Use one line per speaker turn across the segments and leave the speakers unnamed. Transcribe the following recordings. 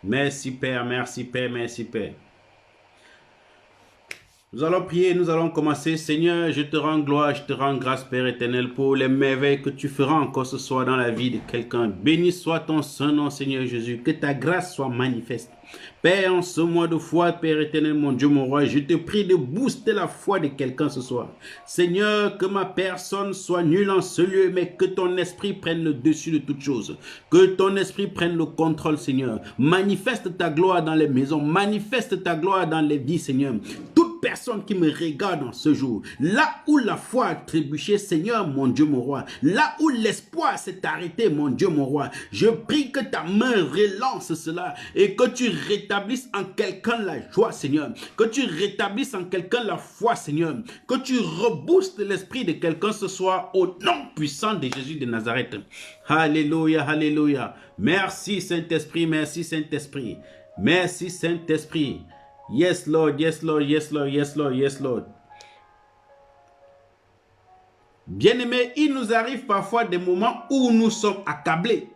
Merci Père, merci Père, merci Père. Nous allons prier, nous allons commencer. Seigneur, je te rends gloire, je te rends grâce, Père éternel, pour les merveilles que tu feras encore ce soir dans la vie de quelqu'un. Béni soit ton Saint-Nom, Seigneur Jésus. Que ta grâce soit manifeste. Père, en ce mois de foi, Père éternel, mon Dieu, mon roi, je te prie de booster la foi de quelqu'un ce soir. Seigneur, que ma personne soit nulle en ce lieu, mais que ton esprit prenne le dessus de toutes choses. Que ton esprit prenne le contrôle, Seigneur. Manifeste ta gloire dans les maisons. Manifeste ta gloire dans les vies, Seigneur. Toute personne qui me regarde en ce jour, là où la foi a trébuché, Seigneur, mon Dieu, mon roi, là où l'espoir s'est arrêté, mon Dieu, mon roi, je prie que ta main relance cela et que tu rétablisses en quelqu'un la joie, Seigneur, que tu rétablisses en quelqu'un la foi, Seigneur, que tu reboostes l'esprit de quelqu'un ce soir au nom puissant de Jésus de Nazareth. Alléluia, alléluia. Merci Saint-Esprit, merci Saint-Esprit, merci Saint-Esprit. Yes, Lord, yes, Lord, yes, Lord, yes, Lord, yes, Lord. Bien-aimés, il nous arrive parfois des moments où nous sommes accablés.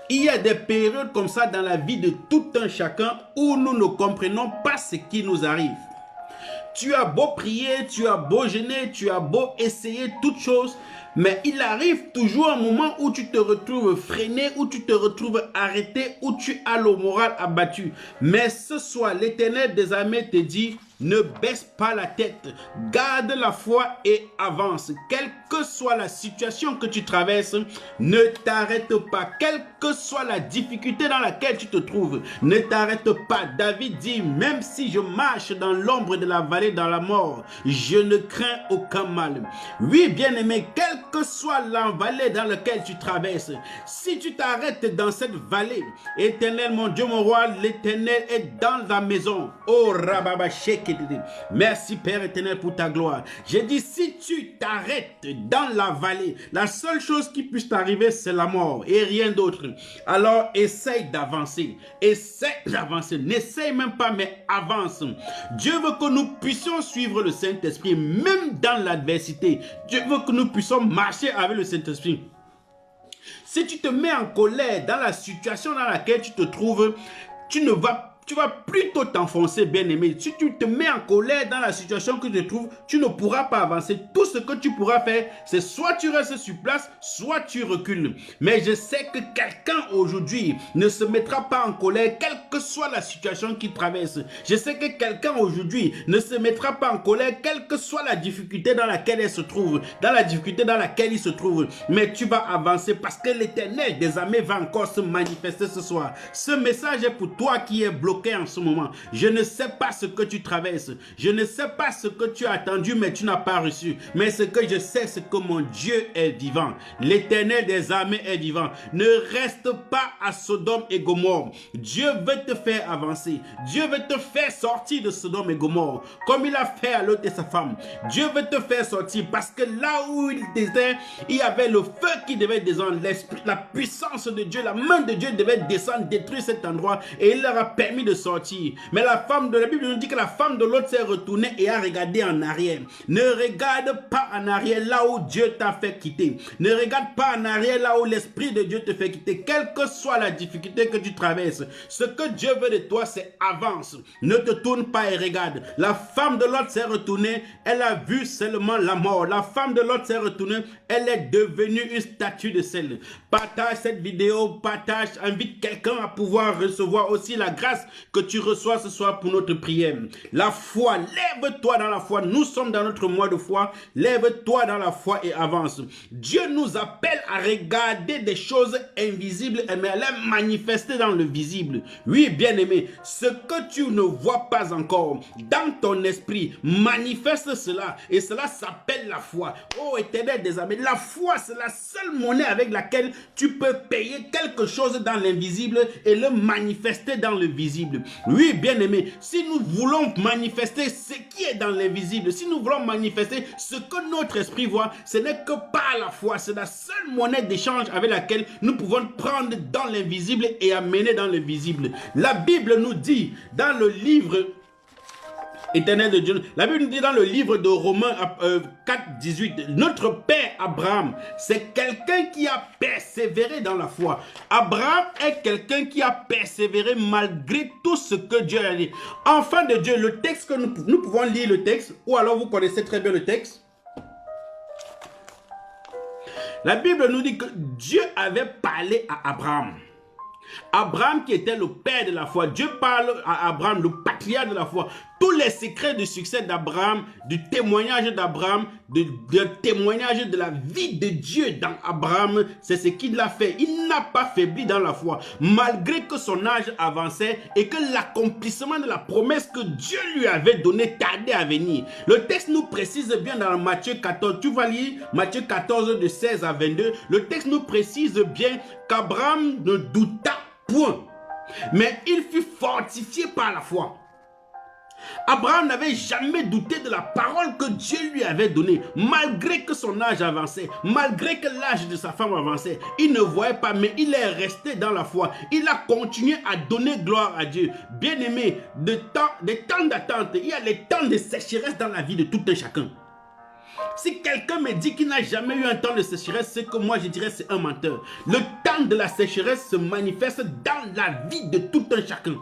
Il y a des périodes comme ça dans la vie de tout un chacun où nous ne comprenons pas ce qui nous arrive. Tu as beau prier, tu as beau jeûner, tu as beau essayer toutes choses, mais il arrive toujours un moment où tu te retrouves freiné, où tu te retrouves arrêté, où tu as le moral abattu. Mais ce soir, l'Éternel des armées te dit, ne baisse pas la tête, garde la foi et avance. Quelle que soit la situation que tu traverses, ne t'arrête pas. Quelle que soit la difficulté dans laquelle tu te trouves, ne t'arrête pas. David dit, même si je marche dans l'ombre de la vallée dans la mort, je ne crains aucun mal. Oui, bien-aimé, quelle que soit la vallée dans laquelle tu traverses, si tu t'arrêtes dans cette vallée, Éternel, mon Dieu, mon roi, l'Éternel est dans la maison. Oh, Rababa Sheke. Merci Père éternel pour ta gloire. J'ai dit, si tu t'arrêtes dans la vallée, la seule chose qui puisse t'arriver, c'est la mort et rien d'autre. Alors essaye d'avancer. Essaye d'avancer. N'essaye même pas, mais avance. Dieu veut que nous puissions suivre le Saint-Esprit, même dans l'adversité. Dieu veut que nous puissions marcher avec le Saint-Esprit. Si tu te mets en colère dans la situation dans laquelle tu te trouves, tu vas plutôt t'enfoncer, bien-aimé. Si tu te mets en colère dans la situation que tu te trouves, tu ne pourras pas avancer. Tout ce que tu pourras faire, c'est soit tu restes sur place, soit tu recules. Mais je sais que quelqu'un aujourd'hui ne se mettra pas en colère, quelle que soit la situation qu'il traverse. Je sais que quelqu'un aujourd'hui ne se mettra pas en colère, quelle que soit la difficulté dans laquelle elle se trouve, dans la difficulté dans laquelle il se trouve. Mais tu vas avancer parce que l'Éternel des armées va encore se manifester ce soir. Ce message est pour toi qui es bloqué en ce moment. Je ne sais pas ce que tu traverses. Je ne sais pas ce que tu as attendu, mais tu n'as pas reçu. Mais ce que je sais, c'est que mon Dieu est vivant. L'Éternel des armées est vivant. Ne reste pas à Sodome et Gomorrhe. Dieu veut te faire avancer. Dieu veut te faire sortir de Sodome et Gomorrhe, comme il a fait à Lot et sa femme. Dieu veut te faire sortir parce que là où il était, il y avait le feu qui devait descendre. L'esprit, la puissance de Dieu, la main de Dieu devait descendre, détruire cet endroit, et il leur a permis de sortir. Mais la femme de la Bible nous dit que la femme de l'autre s'est retournée et a regardé en arrière. Ne regarde pas en arrière là où Dieu t'a fait quitter. Ne regarde pas en arrière là où l'Esprit de Dieu te fait quitter. Quelle que soit la difficulté que tu traverses, ce que Dieu veut de toi, c'est avance. Ne te tourne pas et regarde. La femme de l'autre s'est retournée, elle a vu seulement la mort. La femme de l'autre s'est retournée, elle est devenue une statue de sel. Partage cette vidéo, partage, invite quelqu'un à pouvoir recevoir aussi la grâce que tu reçois ce soir pour notre prière. La foi, lève-toi dans la foi. Nous sommes dans notre mois de foi. Lève-toi dans la foi et avance. Dieu nous appelle à regarder des choses invisibles, mais à les manifester dans le visible. Oui, bien-aimé, ce que tu ne vois pas encore dans ton esprit, manifeste cela. Et cela s'appelle la foi. Oh, Éternel des armées, la foi, c'est la seule monnaie avec laquelle tu peux payer quelque chose dans l'invisible et le manifester dans le visible. Oui, bien-aimé, si nous voulons manifester ce qui est dans l'invisible, si nous voulons manifester ce que notre esprit voit, ce n'est que par la foi. C'est la seule monnaie d'échange avec laquelle nous pouvons prendre dans l'invisible et amener dans le visible. La Bible nous dit dans le livre Éternel de Dieu. La Bible nous dit dans le livre de Romains 4, 18, notre père Abraham, c'est quelqu'un qui a persévéré dans la foi. Abraham est quelqu'un qui a persévéré malgré tout ce que Dieu a dit. Enfant de Dieu, le texte que nous pouvons lire le texte, ou alors vous connaissez très bien le texte. La Bible nous dit que Dieu avait parlé à Abraham. Abraham qui était le père de la foi. Dieu parle à Abraham, le patriarche de la foi. Tous les secrets du succès d'Abraham, du témoignage d'Abraham, du témoignage de la vie de Dieu dans Abraham, c'est ce qu'il a fait. Il n'a pas faibli dans la foi, malgré que son âge avançait et que l'accomplissement de la promesse que Dieu lui avait donnée tardait à venir. Le texte nous précise bien dans Matthieu 14, tu vas lire Matthieu 14 de 16 à 22, le texte nous précise bien qu'Abraham ne douta point, mais il fut fortifié par la foi. Abraham n'avait jamais douté de la parole que Dieu lui avait donnée, malgré que son âge avançait, malgré que l'âge de sa femme avançait. Il ne voyait pas, mais il est resté dans la foi. Il a continué à donner gloire à Dieu. Bien-aimé, des temps d'attente, il y a les temps de sécheresse dans la vie de tout un chacun. Si quelqu'un me dit qu'il n'a jamais eu un temps de sécheresse, c'est que moi je dirais c'est un menteur. Le temps de la sécheresse se manifeste dans la vie de tout un chacun.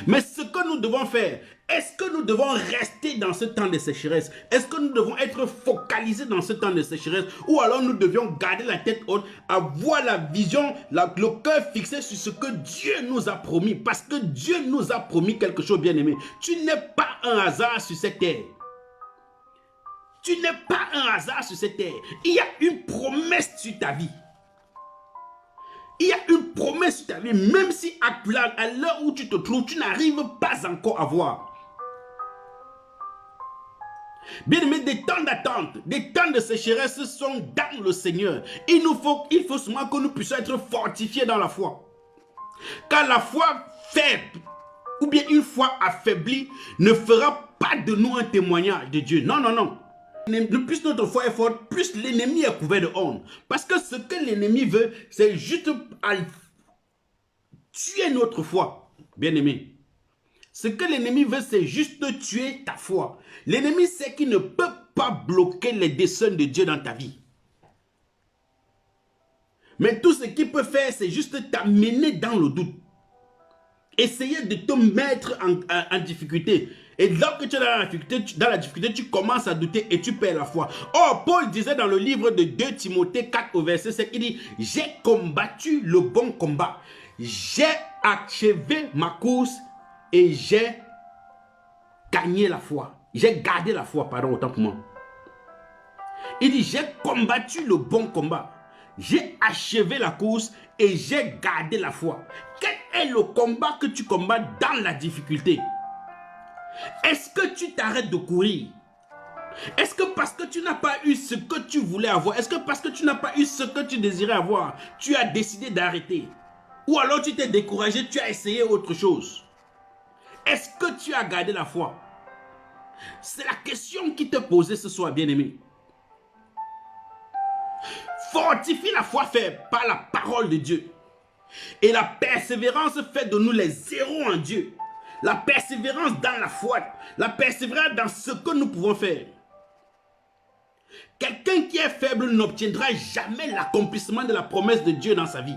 Mais ce que nous devons faire, est-ce que nous devons rester dans ce temps de sécheresse? Est-ce que nous devons être focalisés dans ce temps de sécheresse? Ou alors nous devions garder la tête haute, avoir la vision, le cœur fixé sur ce que Dieu nous a promis? Parce que Dieu nous a promis quelque chose, bien aimé. Tu n'es pas un hasard sur cette terre. Tu n'es pas un hasard sur cette terre. Il y a une promesse sur ta vie. Il y a une promesse sur ta vie, même si à l'heure où tu te trouves, tu n'arrives pas encore à voir. Bien aimé, des temps d'attente, des temps de sécheresse sont dans le Seigneur. Il faut seulement que nous puissions être fortifiés dans la foi. Car la foi faible, ou bien une foi affaiblie, ne fera pas de nous un témoignage de Dieu. Non, non, non. Plus notre foi est forte, plus l'ennemi est couvert de honte. Parce que ce que l'ennemi veut, c'est juste tuer notre foi, bien aimé. Ce que l'ennemi veut, c'est juste tuer ta foi. L'ennemi sait qu'il ne peut pas bloquer les desseins de Dieu dans ta vie. Mais tout ce qu'il peut faire, c'est juste t'amener dans le doute. Essayer de te mettre en difficulté. Et lorsque tu es dans la difficulté, tu commences à douter et tu perds la foi. Or, Paul disait dans le livre de 2 Timothée 4 au verset 7, il dit, j'ai combattu le bon combat. J'ai achevé ma course et j'ai gagné la foi. J'ai gardé la foi, pardon, autant pour moi. Il dit, j'ai combattu le bon combat. J'ai achevé la course et j'ai gardé la foi. Quel est le combat que tu combats dans la difficulté? Est-ce que tu t'arrêtes de courir? Est-ce que parce que tu n'as pas eu ce que tu voulais avoir, est-ce que parce que tu n'as pas eu ce que tu désirais avoir, tu as décidé d'arrêter? Ou alors tu t'es découragé, tu as essayé autre chose? Est-ce que tu as gardé la foi? C'est la question qui te posait ce soir, bien-aimé. Fortifie la foi faible par la parole de Dieu. Et la persévérance fait de nous les héros en Dieu. La persévérance dans la foi. La persévérance dans ce que nous pouvons faire. Quelqu'un qui est faible n'obtiendra jamais l'accomplissement de la promesse de Dieu dans sa vie.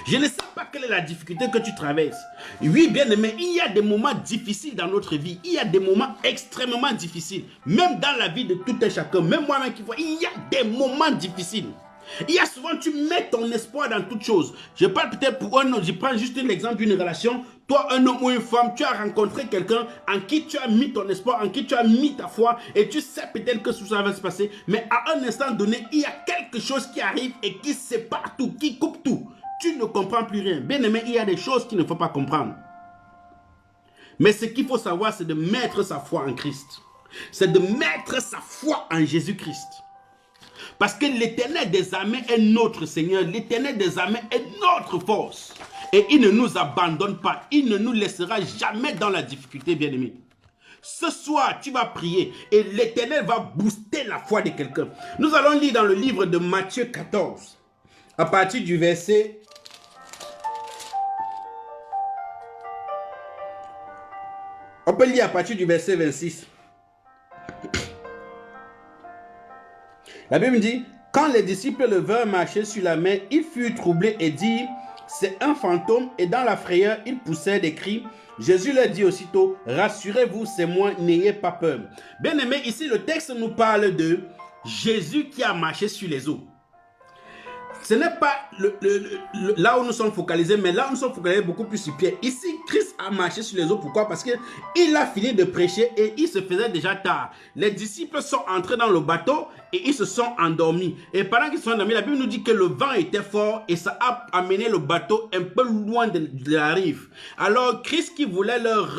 Je ne sais pas quelle est la difficulté que tu traverses. Oui, bien aimé, il y a des moments difficiles dans notre vie. Il y a des moments extrêmement difficiles. Même dans la vie de tout un chacun. Même moi-même qui vois, il y a des moments difficiles. Il y a souvent, tu mets ton espoir dans toute chose. Je parle peut-être pour un homme, je prends juste l'exemple d'une relation. Toi, un homme ou une femme, tu as rencontré quelqu'un en qui tu as mis ton espoir, en qui tu as mis ta foi, et tu sais peut-être que ça va se passer. Mais à un instant donné, il y a quelque chose qui arrive et qui sépare tout, qui coupe tout. Tu ne comprends plus rien. Bien aimé, il y a des choses qu'il ne faut pas comprendre. Mais ce qu'il faut savoir, c'est de mettre sa foi en Christ. C'est de mettre sa foi en Jésus-Christ. Parce que l'Éternel des armées est notre Seigneur. L'Éternel des armées est notre force. Et il ne nous abandonne pas. Il ne nous laissera jamais dans la difficulté, bien-aimé. Ce soir, tu vas prier et l'Éternel va booster la foi de quelqu'un. Nous allons lire dans le livre de Matthieu 14, à partir du verset On peut lire à partir du verset 26. La Bible dit, quand les disciples le vinrent marcher sur la mer, ils furent troublés et dirent, c'est un fantôme, et dans la frayeur, ils poussèrent des cris. Jésus leur dit aussitôt, rassurez-vous, c'est moi, n'ayez pas peur. Bien aimé, ici le texte nous parle de Jésus qui a marché sur les eaux. Ce n'est pas là où nous sommes focalisés, mais là où nous sommes focalisés beaucoup plus sur Pierre. Ici, Christ a marché sur les eaux. Pourquoi? Parce qu'il a fini de prêcher et il se faisait déjà tard. Les disciples sont entrés dans le bateau et ils se sont endormis. Et pendant qu'ils sont endormis, la Bible nous dit que le vent était fort et ça a amené le bateau un peu loin de la rive. Alors, Christ qui voulait leur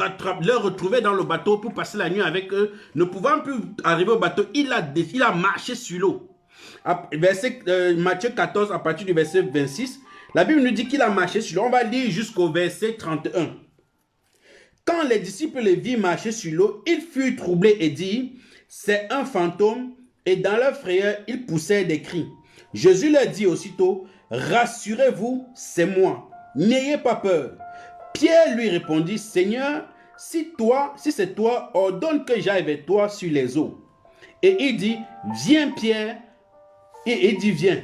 retrouver dans le bateau pour passer la nuit avec eux, ne pouvant plus arriver au bateau, il a marché sur l'eau. Matthieu 14, à partir du verset 26, la Bible nous dit qu'il a marché sur l'eau. On va lire jusqu'au verset 31. Quand les disciples le virent marcher sur l'eau, ils furent troublés et dirent, c'est un fantôme, et dans leur frayeur, ils poussèrent des cris. Jésus leur dit aussitôt, rassurez-vous, c'est moi, n'ayez pas peur. Pierre lui répondit, Seigneur, si c'est toi, ordonne que j'aille vers toi sur les eaux. Et il dit, viens Pierre. Et il dit, viens.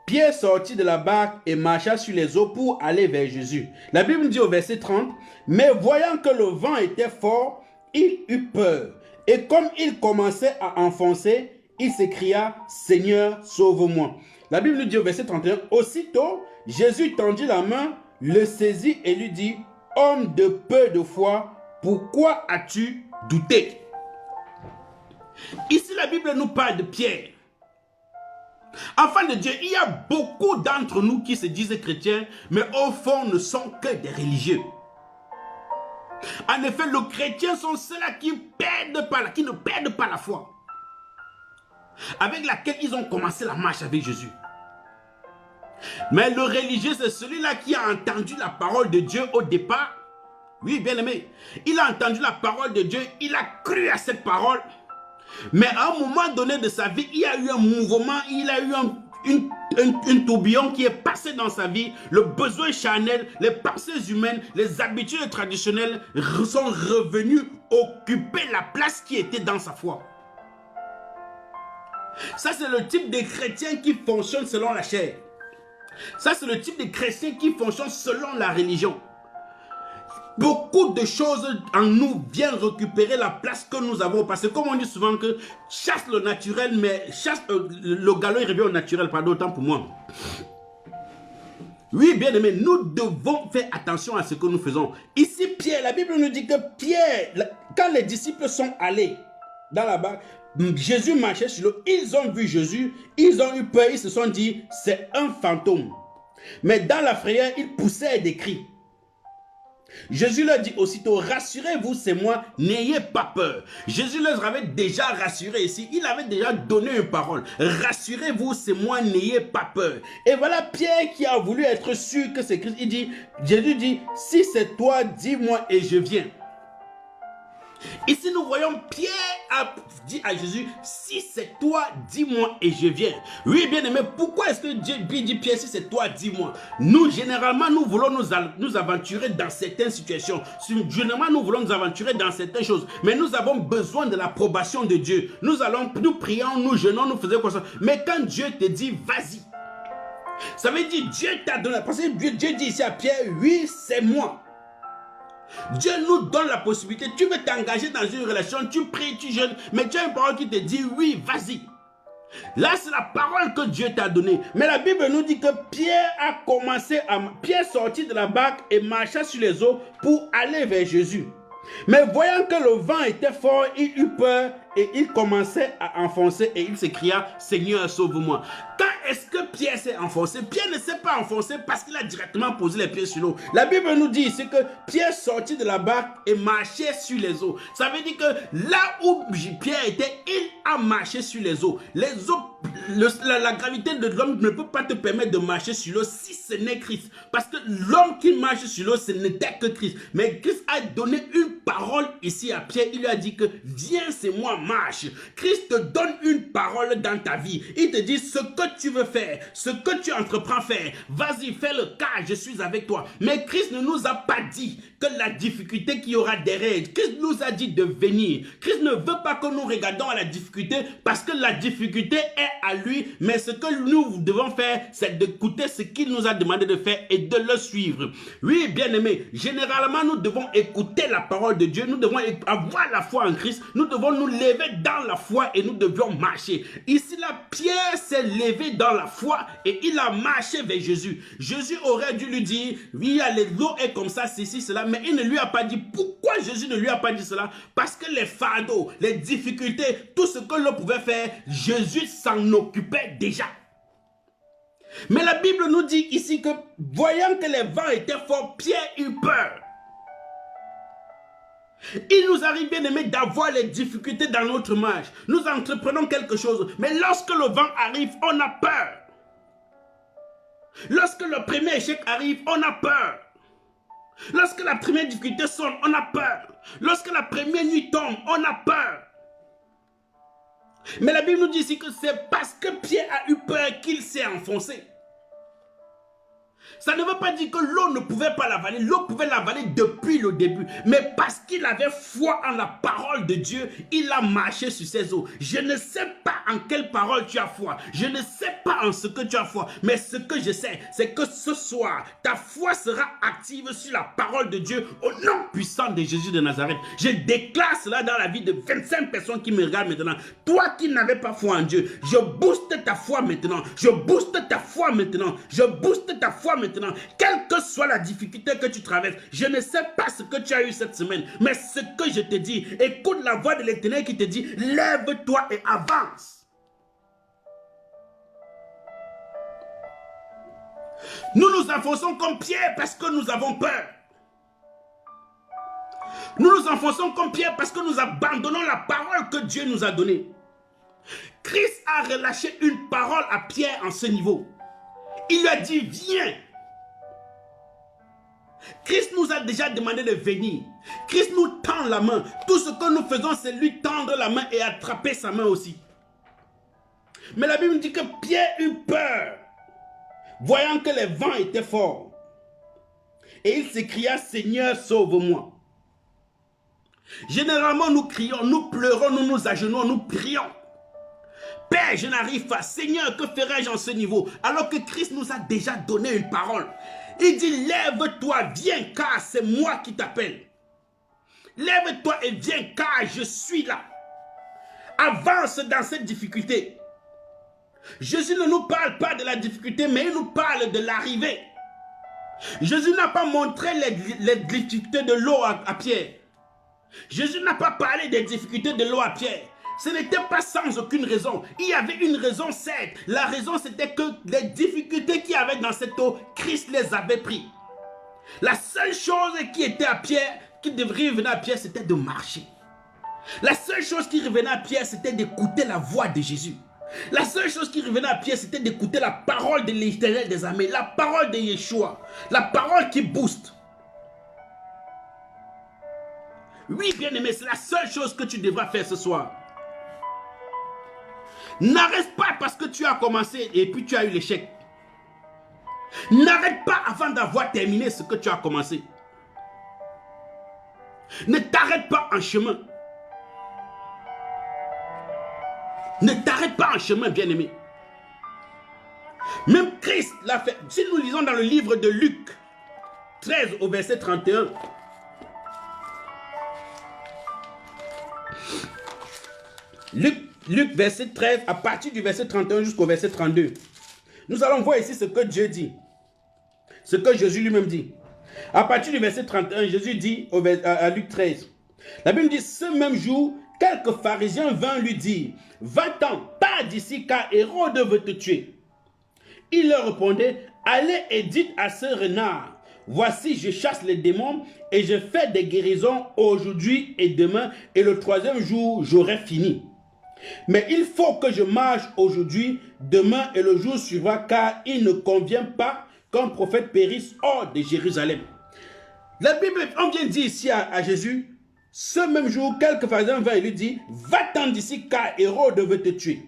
Pierre sortit de la barque et marcha sur les eaux pour aller vers Jésus. La Bible dit au verset 30, mais voyant que le vent était fort, il eut peur. Et comme il commençait à enfoncer, il s'écria, Seigneur, sauve-moi. La Bible dit au verset 31, aussitôt, Jésus tendit la main, le saisit et lui dit, homme de peu de foi, pourquoi as-tu douté? Ici, la Bible nous parle de Pierre. Enfants de Dieu, il y a beaucoup d'entre nous qui se disent chrétiens, mais au fond ne sont que des religieux. En effet, les chrétiens sont ceux-là qui ne perdent pas la foi, avec laquelle ils ont commencé la marche avec Jésus. Mais le religieux, c'est celui-là qui a entendu la parole de Dieu au départ. Oui, bien aimé, il a entendu la parole de Dieu, il a cru à cette parole. Mais à un moment donné de sa vie, il y a eu un mouvement, il a eu un tourbillon qui est passé dans sa vie. Le besoin charnel, les pensées humaines, les habitudes traditionnelles sont revenus occuper la place qui était dans sa foi. Ça, c'est le type de chrétien qui fonctionne selon la chair. Ça, c'est le type de chrétien qui fonctionne selon la religion. Beaucoup de choses en nous viennent récupérer la place que nous avons. Parce que comme on dit souvent que chasse le naturel, mais chasse le galop, il revient au naturel. Pardon, autant pour moi. Oui, bien aimé, nous devons faire attention à ce que nous faisons. Ici, Pierre, la Bible nous dit que Pierre, quand les disciples sont allés dans la barque, Jésus marchait sur l'eau, ils ont vu Jésus, ils ont eu peur, ils se sont dit, c'est un fantôme. Mais dans la frayeur, ils poussaient des cris. Jésus leur dit aussitôt, rassurez-vous, c'est moi, n'ayez pas peur. Jésus leur avait déjà rassuré ici, il avait déjà donné une parole. Rassurez-vous, c'est moi, n'ayez pas peur. Et voilà Pierre qui a voulu être sûr que c'est Christ. Jésus dit, si c'est toi, dis-moi et je viens. Ici, nous voyons Pierre a dit à Jésus, si c'est toi, dis-moi et je viens. Oui, bien aimé, pourquoi est-ce que Dieu dit Pierre, si c'est toi, dis-moi? Nous, généralement, nous voulons nous aventurer dans certaines situations. Généralement, nous voulons nous aventurer dans certaines choses. Mais nous avons besoin de l'approbation de Dieu. Nous prions, nous jeûnons, nous faisons quoi ça. Mais quand Dieu te dit, vas-y. Ça veut dire, Dieu t'a donné. Parce que Dieu dit ici à Pierre, oui, c'est moi. Dieu nous donne la possibilité. Tu veux t'engager dans une relation, tu pries, tu jeûnes, mais tu as une parole qui te dit oui, vas-y. Là, c'est la parole que Dieu t'a donnée. Mais la Bible nous dit que Pierre sortit de la barque et marcha sur les eaux pour aller vers Jésus. Mais voyant que le vent était fort, il eut peur et il commençait à enfoncer et il s'écria, Seigneur, sauve-moi. Quand est-ce que Pierre s'est enfoncé? Pierre ne s'est pas enfoncé parce qu'il a directement posé les pieds sur l'eau. La Bible nous dit ici que Pierre sortit de la barque et marchait sur les eaux. Ça veut dire que là où Pierre était, il a marché sur les eaux. Les eaux, la gravité de l'homme ne peut pas te permettre de marcher sur l'eau si ce n'est Christ. Parce que l'homme qui marche sur l'eau, ce n'était que Christ. Mais Christ a donné une parole ici à Pierre. Il lui a dit que viens, c'est moi, marche. Christ te donne une parole dans ta vie. Il te dit ce que tu veux faire, ce que tu entreprends faire. Vas-y, fais-le car je suis avec toi. Mais Christ ne nous a pas dit que la difficulté qu'il y aura derrière. Christ nous a dit de venir. Christ ne veut pas que nous regardions à la difficulté parce que la difficulté est à lui. Mais ce que nous devons faire, c'est d'écouter ce qu'il nous a demandé de faire et de le suivre. Oui, bien-aimés, généralement, nous devons écouter la parole de Dieu. Nous devons avoir la foi en Christ. Nous devons nous lever dans la foi et nous devions marcher. Ici, là, Pierre s'est levé dans la foi et il a marché vers Jésus. Jésus aurait dû lui dire, oui, l'eau est comme ça, ceci, cela, mais il ne lui a pas dit. Pourquoi Jésus ne lui a pas dit cela? Parce que les fardeaux, les difficultés, tout ce que l'on pouvait faire, Jésus s'en occupait déjà. Mais la Bible nous dit ici que, voyant que les vents étaient forts, Pierre eut peur. Il nous arrive, bien aimé, d'avoir les difficultés dans notre marche. Nous entreprenons quelque chose, mais lorsque le vent arrive, on a peur. Lorsque le premier échec arrive, on a peur. Lorsque la première difficulté sonne, on a peur. Lorsque la première nuit tombe, on a peur. Mais la Bible nous dit ici que c'est parce que Pierre a eu peur qu'il s'est enfoncé. Ça ne veut pas dire que l'eau ne pouvait pas l'avaler. L'eau pouvait l'avaler depuis le début. Mais parce qu'il avait foi en la parole de Dieu, il a marché sur ces eaux. Je ne sais pas en quelle parole tu as foi. Je ne sais pas en ce que tu as foi. Mais ce que je sais, c'est que ce soir, ta foi sera active sur la parole de Dieu au nom puissant de Jésus de Nazareth. Je déclare cela dans la vie de 25 personnes qui me regardent maintenant. Toi qui n'avais pas foi en Dieu, je booste ta foi maintenant. Je booste ta foi maintenant. Je booste ta foi maintenant. Quelle que soit la difficulté que tu traverses, je ne sais pas ce que tu as eu cette semaine, mais ce que je te dis, écoute la voix de l'Éternel qui te dit, lève-toi et avance. Nous nous enfonçons comme Pierre parce que nous avons peur. Nous nous enfonçons comme Pierre parce que nous abandonnons la parole que Dieu nous a donnée. Christ a relâché une parole à Pierre en ce niveau. Il lui a dit, viens. Christ nous a déjà demandé de venir. Christ nous tend la main. Tout ce que nous faisons, c'est lui tendre la main et attraper sa main aussi. Mais la Bible dit que Pierre eut peur, voyant que les vents étaient forts. Et il s'écria, Seigneur, sauve-moi. Généralement, nous crions, nous pleurons, nous nous agenouillons, nous prions. Père, je n'arrive pas. Seigneur, que ferai-je en ce niveau? Alors que Christ nous a déjà donné une parole. Il dit, lève-toi, viens, car c'est moi qui t'appelle. Lève-toi et viens, car je suis là. Avance dans cette difficulté. Jésus ne nous parle pas de la difficulté, mais il nous parle de l'arrivée. Jésus n'a pas montré les difficultés de l'eau à Pierre. Jésus n'a pas parlé des difficultés de l'eau à Pierre. Ce n'était pas sans aucune raison. Il y avait une raison certes. La raison c'était que les difficultés qu'il y avait dans cette eau, Christ les avait pris. La seule chose qui était à Pierre, qui devrait revenir à Pierre, c'était de marcher. La seule chose qui revenait à Pierre, c'était d'écouter la voix de Jésus. La seule chose qui revenait à Pierre, c'était d'écouter la parole de l'Éternel des armées, la parole de Yeshua, la parole qui booste. Oui, bien-aimé, c'est la seule chose que tu devras faire ce soir. N'arrête pas parce que tu as commencé et puis tu as eu l'échec. N'arrête pas avant d'avoir terminé ce que tu as commencé. Ne t'arrête pas en chemin. Ne t'arrête pas en chemin, bien-aimé. Même Christ l'a fait. Si nous lisons dans le livre de Luc 13 au verset 31. Luc verset 13, à partir du verset 31 jusqu'au verset 32. Nous allons voir ici ce que Dieu dit. Ce que Jésus lui-même dit. À partir du verset 31, Jésus dit à Luc 13. La Bible dit, ce même jour, quelques pharisiens vinrent lui dire, va-t'en, pars d'ici, car Hérode veut te tuer. Il leur répondait, allez et dites à ce renard, voici, je chasse les démons et je fais des guérisons aujourd'hui et demain, et le troisième jour, j'aurai fini. Mais il faut que je marche aujourd'hui, demain et le jour suivant, car il ne convient pas qu'un prophète périsse hors de Jérusalem. La Bible, on vient dire ici à Jésus, Ce même jour, quelques pharisiens vinrent et lui disent, va-t'en d'ici car Hérode veut te tuer.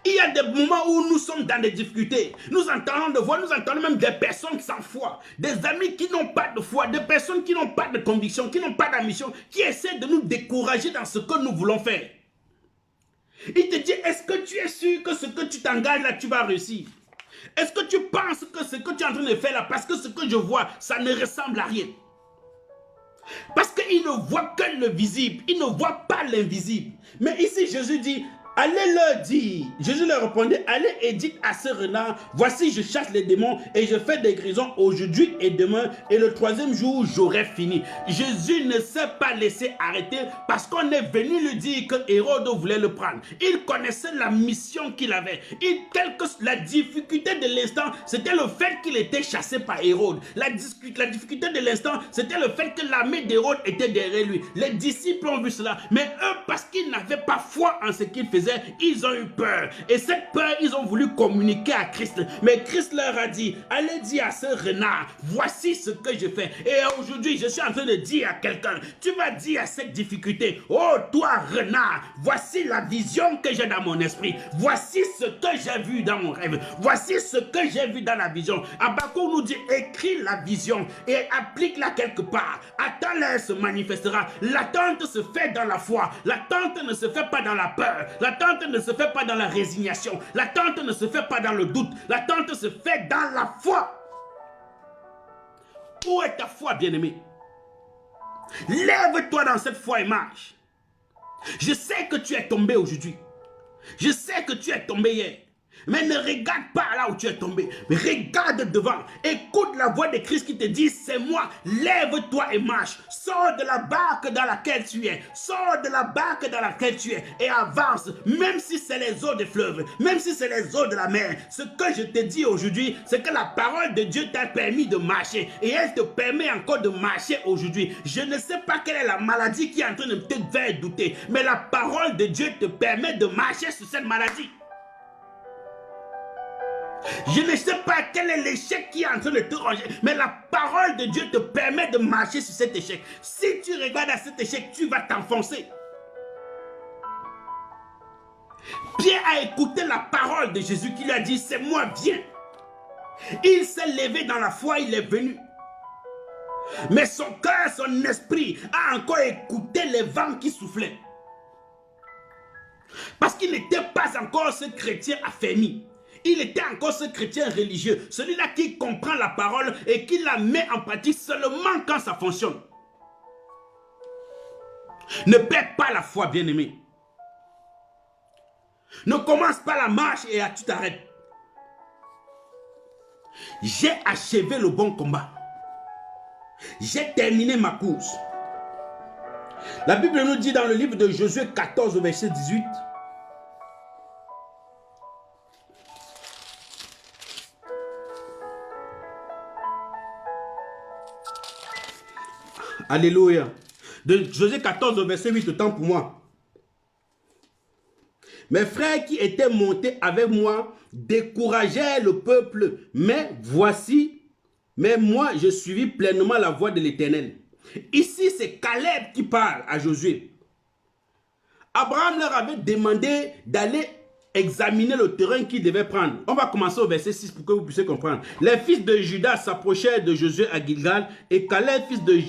Il y a des moments où nous sommes dans des difficultés. Nous entendons de voix, nous entendons même des personnes sans foi, des amis qui n'ont pas de foi, des personnes qui n'ont pas de conviction, qui n'ont pas d'ambition, qui essaient de nous décourager dans ce que nous voulons faire. Il te dit, est-ce que tu es sûr que ce que tu t'engages là, tu vas réussir? Est-ce que tu penses que ce que tu es en train de faire là, parce que ce que je vois, ça ne ressemble à rien? Parce qu'il ne voit que le visible, il ne voit pas l'invisible. Mais ici, Jésus dit, allez leur dire, Jésus leur répondait, allez et dites à ce renard, voici je chasse les démons et je fais des guérisons aujourd'hui et demain et le troisième jour j'aurai fini. Jésus ne s'est pas laissé arrêter parce qu'on est venu lui dire que Hérode voulait le prendre. Il connaissait la mission qu'il avait. Telle que la difficulté de l'instant, c'était le fait qu'il était chassé par Hérode. La difficulté de l'instant, c'était le fait que l'armée d'Hérode était derrière lui. Les disciples ont vu cela, mais eux, parce qu'ils n'avaient pas foi en ce qu'ils faisaient, ils ont eu peur. Et cette peur, ils ont voulu communiquer à Christ. Mais Christ leur a dit, allez dire à ce renard, voici ce que je fais. Et aujourd'hui, je suis en train de dire à quelqu'un, tu vas dire à cette difficulté, oh toi renard, voici la vision que j'ai dans mon esprit. Voici ce que j'ai vu dans mon rêve. Voici ce que j'ai vu dans la vision. Habakkuk nous dit, écris la vision et applique-la quelque part. Attends-la, elle se manifestera. L'attente se fait dans la foi. L'attente ne se fait pas dans la peur. L'attente ne se fait pas dans la résignation. L'attente ne se fait pas dans le doute. L'attente se fait dans la foi. Où est ta foi, bien-aimé? Lève-toi dans cette foi et marche. Je sais que tu es tombé aujourd'hui. Je sais que tu es tombé hier. Mais ne regarde pas là où tu es tombé. Mais regarde devant. Écoute la voix de Christ qui te dit, c'est moi. Lève-toi et marche. Sors de la barque dans laquelle tu es. Sors de la barque dans laquelle tu es. Et avance. Même si c'est les eaux des fleuves. Même si c'est les eaux de la mer. Ce que je te dis aujourd'hui, c'est que la parole de Dieu t'a permis de marcher. Et elle te permet encore de marcher aujourd'hui. Je ne sais pas quelle est la maladie qui est en train de te faire douter. Mais la parole de Dieu te permet de marcher sur cette maladie. Je ne sais pas quel est l'échec qui est en train de te ranger, mais la parole de Dieu te permet de marcher sur cet échec. Si tu regardes à cet échec, tu vas t'enfoncer. Pierre a écouté la parole de Jésus qui lui a dit, c'est moi, viens. Il s'est levé dans la foi, il est venu. Mais son cœur, son esprit a encore écouté les vents qui soufflaient. Parce qu'il n'était pas encore ce chrétien affermi. Il était encore ce chrétien religieux, celui-là qui comprend la parole et qui la met en pratique seulement quand ça fonctionne. Ne perds pas la foi, bien-aimé. Ne commence pas la marche et tu t'arrêtes. J'ai achevé le bon combat. J'ai terminé ma course. La Bible nous dit dans le livre de Josué 14, verset 18, Alléluia. De Josué 14, verset 8, autant pour moi. Mes frères qui étaient montés avec moi décourageaient le peuple, mais moi je suivis pleinement la voie de l'Éternel. Ici, c'est Caleb qui parle à Josué. Abraham leur avait demandé d'aller examiner le terrain qu'ils devaient prendre. On va commencer au verset 6 pour que vous puissiez comprendre. Les fils de Juda s'approchèrent de Josué à Gilgal et Caleb, fils de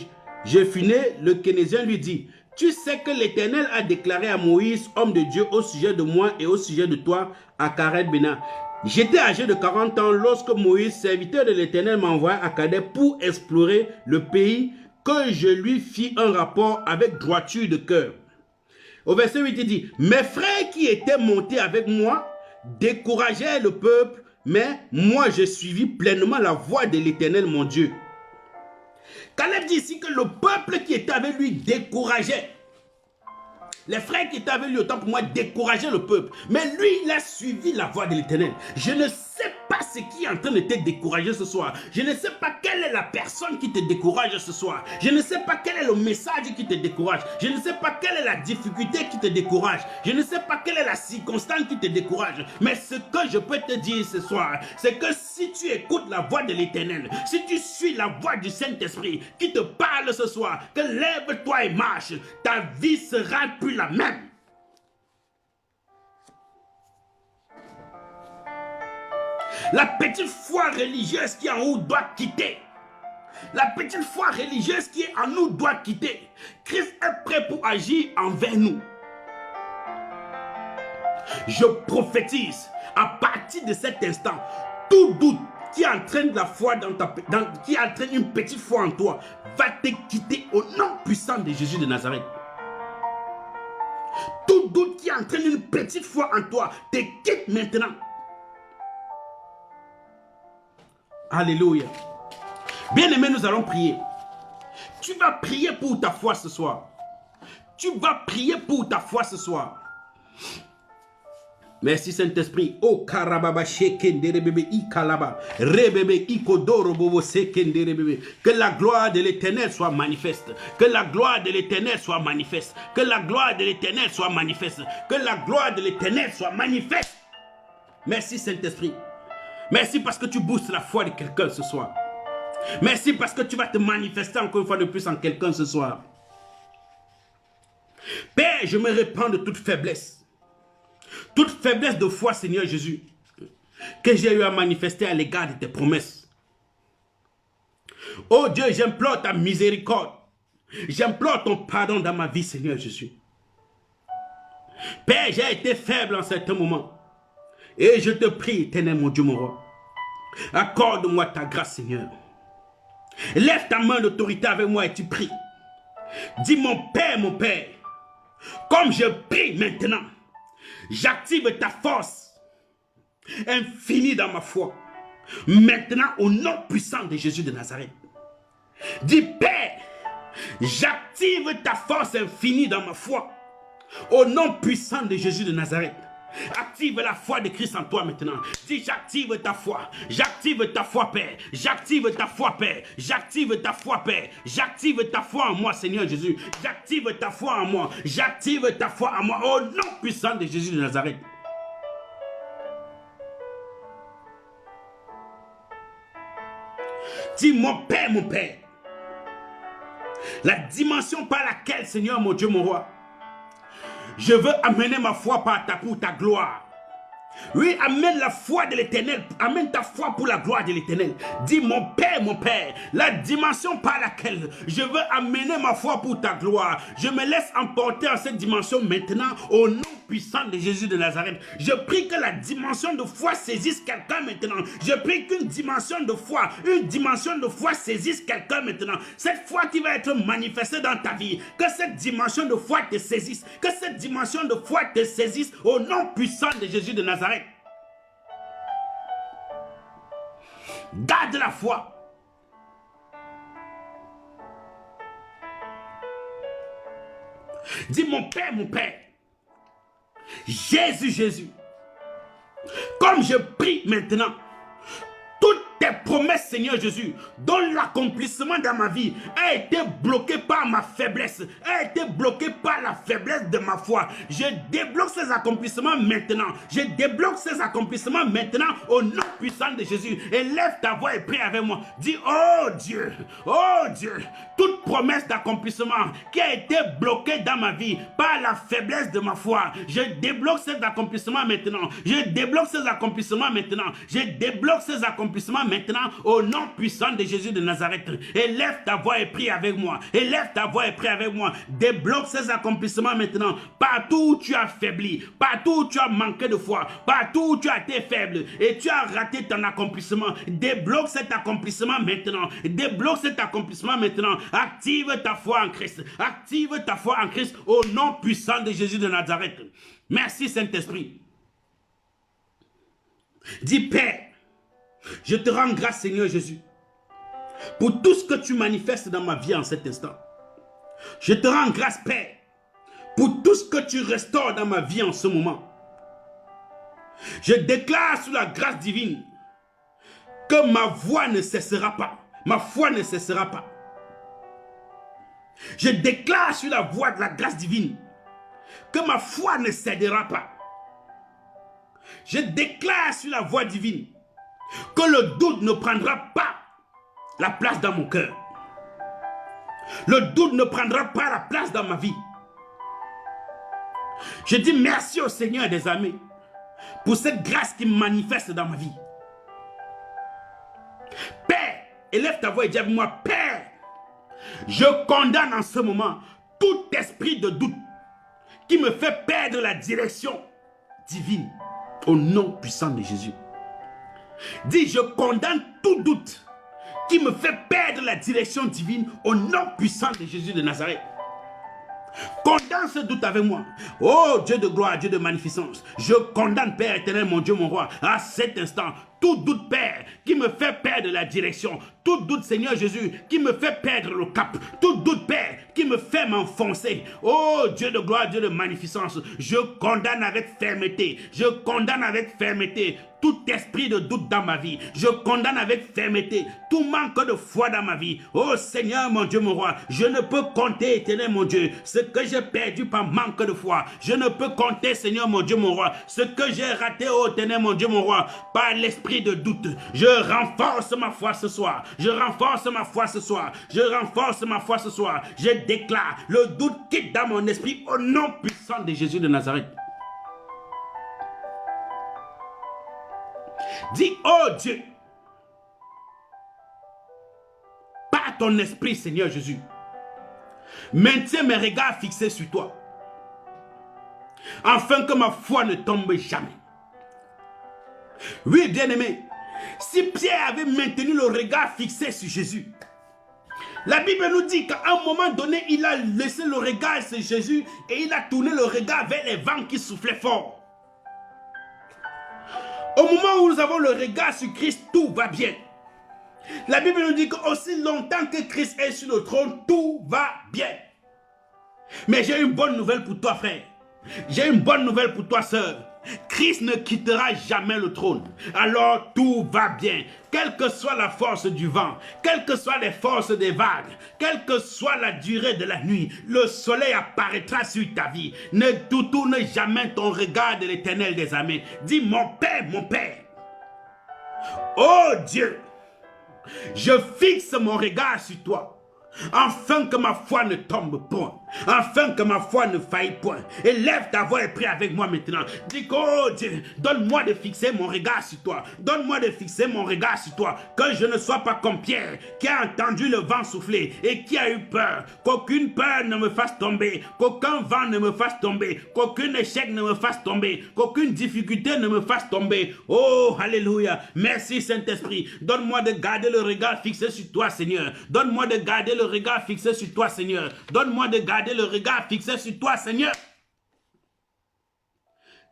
Jephunnée, le Kénézien, lui dit, tu sais que l'Éternel a déclaré à Moïse, homme de Dieu, au sujet de moi et au sujet de toi, à Kadesh Béna. J'étais âgé de 40 ans lorsque Moïse, serviteur de l'Éternel, m'envoya à Kadesh pour explorer le pays, que je lui fis un rapport avec droiture de cœur. Au verset 8, il dit, mes frères qui étaient montés avec moi décourageaient le peuple, mais moi je suivis pleinement la voie de l'Éternel mon Dieu. Caleb dit ici que le peuple qui était avec lui décourageait. Les frères qui étaient avec lui, autant pour moi, décourageaient le peuple. Mais lui, il a suivi la voie de l'Éternel. Je ne sais pas ce qui est en train de te décourager ce soir. Je ne sais pas quelle est la personne qui te décourage ce soir. Je ne sais pas quel est le message qui te décourage. Je ne sais pas quelle est la difficulté qui te décourage. Je ne sais pas quelle est la circonstance qui te décourage. Mais ce que je peux te dire ce soir, c'est que si tu écoutes la voix de l'Éternel, si tu suis la voix du Saint-Esprit qui te parle ce soir, que lève-toi et marche, ta vie sera plus la même. La petite foi religieuse qui est en nous doit quitter. La petite foi religieuse qui est en nous doit quitter. Christ est prêt pour agir envers nous. Je prophétise, à partir de cet instant, tout doute qui entraîne la foi qui entraîne une petite foi en toi, va te quitter au nom puissant de Jésus de Nazareth. Tout doute qui entraîne une petite foi en toi, te quitte maintenant. Alléluia. Bien-aimé, nous allons prier. Tu vas prier pour ta foi ce soir. Tu vas prier pour ta foi ce soir. Merci Saint-Esprit. Oh karababa shekenderebebe ikalaba rebebe ikodoro bobo sekenderebebe. Que la gloire de l'Éternel soit manifeste. Que la gloire de l'Éternel soit manifeste. Que la gloire de l'Éternel soit manifeste. Que la gloire de l'Éternel soit manifeste. Merci Saint-Esprit. Merci parce que tu boostes la foi de quelqu'un ce soir. Merci parce que tu vas te manifester encore une fois de plus en quelqu'un ce soir. Père, je me répands de toute faiblesse. Toute faiblesse de foi, Seigneur Jésus, que j'ai eu à manifester à l'égard de tes promesses. Oh Dieu, j'implore ta miséricorde. J'implore ton pardon dans ma vie, Seigneur Jésus. Père, j'ai été faible en certains moments. Et je te prie, éternel mon Dieu, mon roi, accorde-moi ta grâce, Seigneur. Lève ta main d'autorité avec moi et tu pries. Dis mon Père, comme je prie maintenant, j'active ta force infinie dans ma foi. Maintenant, au nom puissant de Jésus de Nazareth. Dis Père, j'active ta force infinie dans ma foi. Au nom puissant de Jésus de Nazareth. Active la foi de Christ en toi maintenant. Dis j'active ta foi. J'active ta foi, Père. J'active ta foi, Père. J'active ta foi, Père. J'active ta foi en moi, Seigneur Jésus. J'active ta foi en moi. J'active ta foi en moi. Au nom puissant de Jésus de Nazareth. Dis mon Père, la dimension par laquelle, Seigneur mon Dieu, mon roi, je veux amener ma foi pour ta gloire. Oui, amène la foi de l'Éternel. Amène ta foi pour la gloire de l'Éternel. Dis mon Père, la dimension par laquelle je veux amener ma foi pour ta gloire. Je me laisse emporter en cette dimension maintenant au nom puissant de Jésus de Nazareth. Je prie que la dimension de foi saisisse quelqu'un maintenant. Je prie qu'une dimension de foi saisisse quelqu'un maintenant. Cette foi qui va être manifestée dans ta vie. Que cette dimension de foi te saisisse. Que cette dimension de foi te saisisse au nom puissant de Jésus de Nazareth. Garde la foi. Dis mon Père, Jésus, comme je prie maintenant, toutes tes promesses, Seigneur Jésus, dont l'accomplissement dans ma vie a été bloqué par ma faiblesse, a été bloqué par la faiblesse de ma foi. Je débloque ces accomplissements maintenant. Je débloque ces accomplissements maintenant au nom puissant de Jésus. Et lève ta voix et prie avec moi. Dis, oh Dieu, toute promesse d'accomplissement qui a été bloquée dans ma vie par la faiblesse de ma foi, je débloque ces accomplissements maintenant. Je débloque ces accomplissements maintenant. Je débloque ces accomplissements maintenant au nom puissant de Jésus de Nazareth. Élève ta voix et prie avec moi. Élève ta voix et prie avec moi. Débloque ces accomplissements maintenant. Partout où tu as faibli, partout où tu as manqué de foi, partout où tu as été faible et tu as raté ton accomplissement, débloque cet accomplissement maintenant. Débloque cet accomplissement maintenant. Active ta foi en Christ. Active ta foi en Christ au nom puissant de Jésus de Nazareth. Merci Saint-Esprit. Dis Père, je te rends grâce Seigneur Jésus pour tout ce que tu manifestes dans ma vie en cet instant. Je te rends grâce Père pour tout ce que tu restaures dans ma vie en ce moment. Je déclare sous la grâce divine que ma voix ne cessera pas. Ma foi ne cessera pas. Je déclare sur la voie de la grâce divine que ma foi ne cédera pas. Je déclare sur la voie divine que le doute ne prendra pas la place dans mon cœur. Le doute ne prendra pas la place dans ma vie. Je dis merci au Seigneur des armées pour cette grâce qui manifeste dans ma vie. Père, élève ta voix et dis avec moi, Père, je condamne en ce moment tout esprit de doute qui me fait perdre la direction divine au nom puissant de Jésus. Dis, je condamne tout doute qui me fait perdre la direction divine au nom puissant de Jésus de Nazareth. Condamne ce doute avec moi. Oh Dieu de gloire, Dieu de magnificence. Je condamne, Père éternel, mon Dieu, mon roi, à cet instant, tout doute, Père, qui me fait perdre la direction. Tout doute, Seigneur Jésus, qui me fait perdre le cap. Tout doute, Père, qui me fait m'enfoncer. Oh Dieu de gloire, Dieu de magnificence. Je condamne avec fermeté. Je condamne avec fermeté tout esprit de doute dans ma vie. Je condamne avec fermeté tout manque de foi dans ma vie. Oh Seigneur, mon Dieu, mon roi, je ne peux compter, éternel, mon Dieu, ce que j'ai perdu par manque de foi. Je ne peux compter, Seigneur, mon Dieu, mon roi, ce que j'ai raté, oh éternel, mon Dieu, mon roi, par l'esprit de doute. Je renforce ma foi ce soir. Je renforce ma foi ce soir. Je renforce ma foi ce soir. Je déclare, le doute quitte dans mon esprit au nom puissant de Jésus de Nazareth. Dis, oh Dieu, par ton esprit, Seigneur Jésus, maintiens mes regards fixés sur toi, afin que ma foi ne tombe jamais. Oui, bien-aimé, si Pierre avait maintenu le regard fixé sur Jésus, la Bible nous dit qu'à un moment donné, il a laissé le regard sur Jésus et il a tourné le regard vers les vents qui soufflaient fort. Au moment où nous avons le regard sur Christ, tout va bien. La Bible nous dit qu'aussi longtemps que Christ est sur le trône, tout va bien. Mais j'ai une bonne nouvelle pour toi, frère. J'ai une bonne nouvelle pour toi, sœur. Christ ne quittera jamais le trône. Alors tout va bien. Quelle que soit la force du vent, quelles que soient les forces des vagues, quelle que soit la durée de la nuit, le soleil apparaîtra sur ta vie. Ne tourne jamais ton regard de l'Éternel des armées. Dis, mon Père, oh Dieu, je fixe mon regard sur toi, afin que ma foi ne tombe point, afin que ma foi ne faille point. Élève ta voix et prie avec moi maintenant. Dis, oh Dieu, donne-moi de fixer mon regard sur toi. Donne-moi de fixer mon regard sur toi. Que je ne sois pas comme Pierre, qui a entendu le vent souffler et qui a eu peur. Qu'aucune peur ne me fasse tomber, qu'aucun vent ne me fasse tomber, qu'aucun échec ne me fasse tomber, qu'aucune difficulté ne me fasse tomber. Oh, alléluia. Merci Saint-Esprit. Donne-moi de garder le regard fixé sur toi, Seigneur. Donne-moi de garder le regard fixé sur toi, Seigneur. Donne-moi de garder le regard fixé sur toi, Seigneur.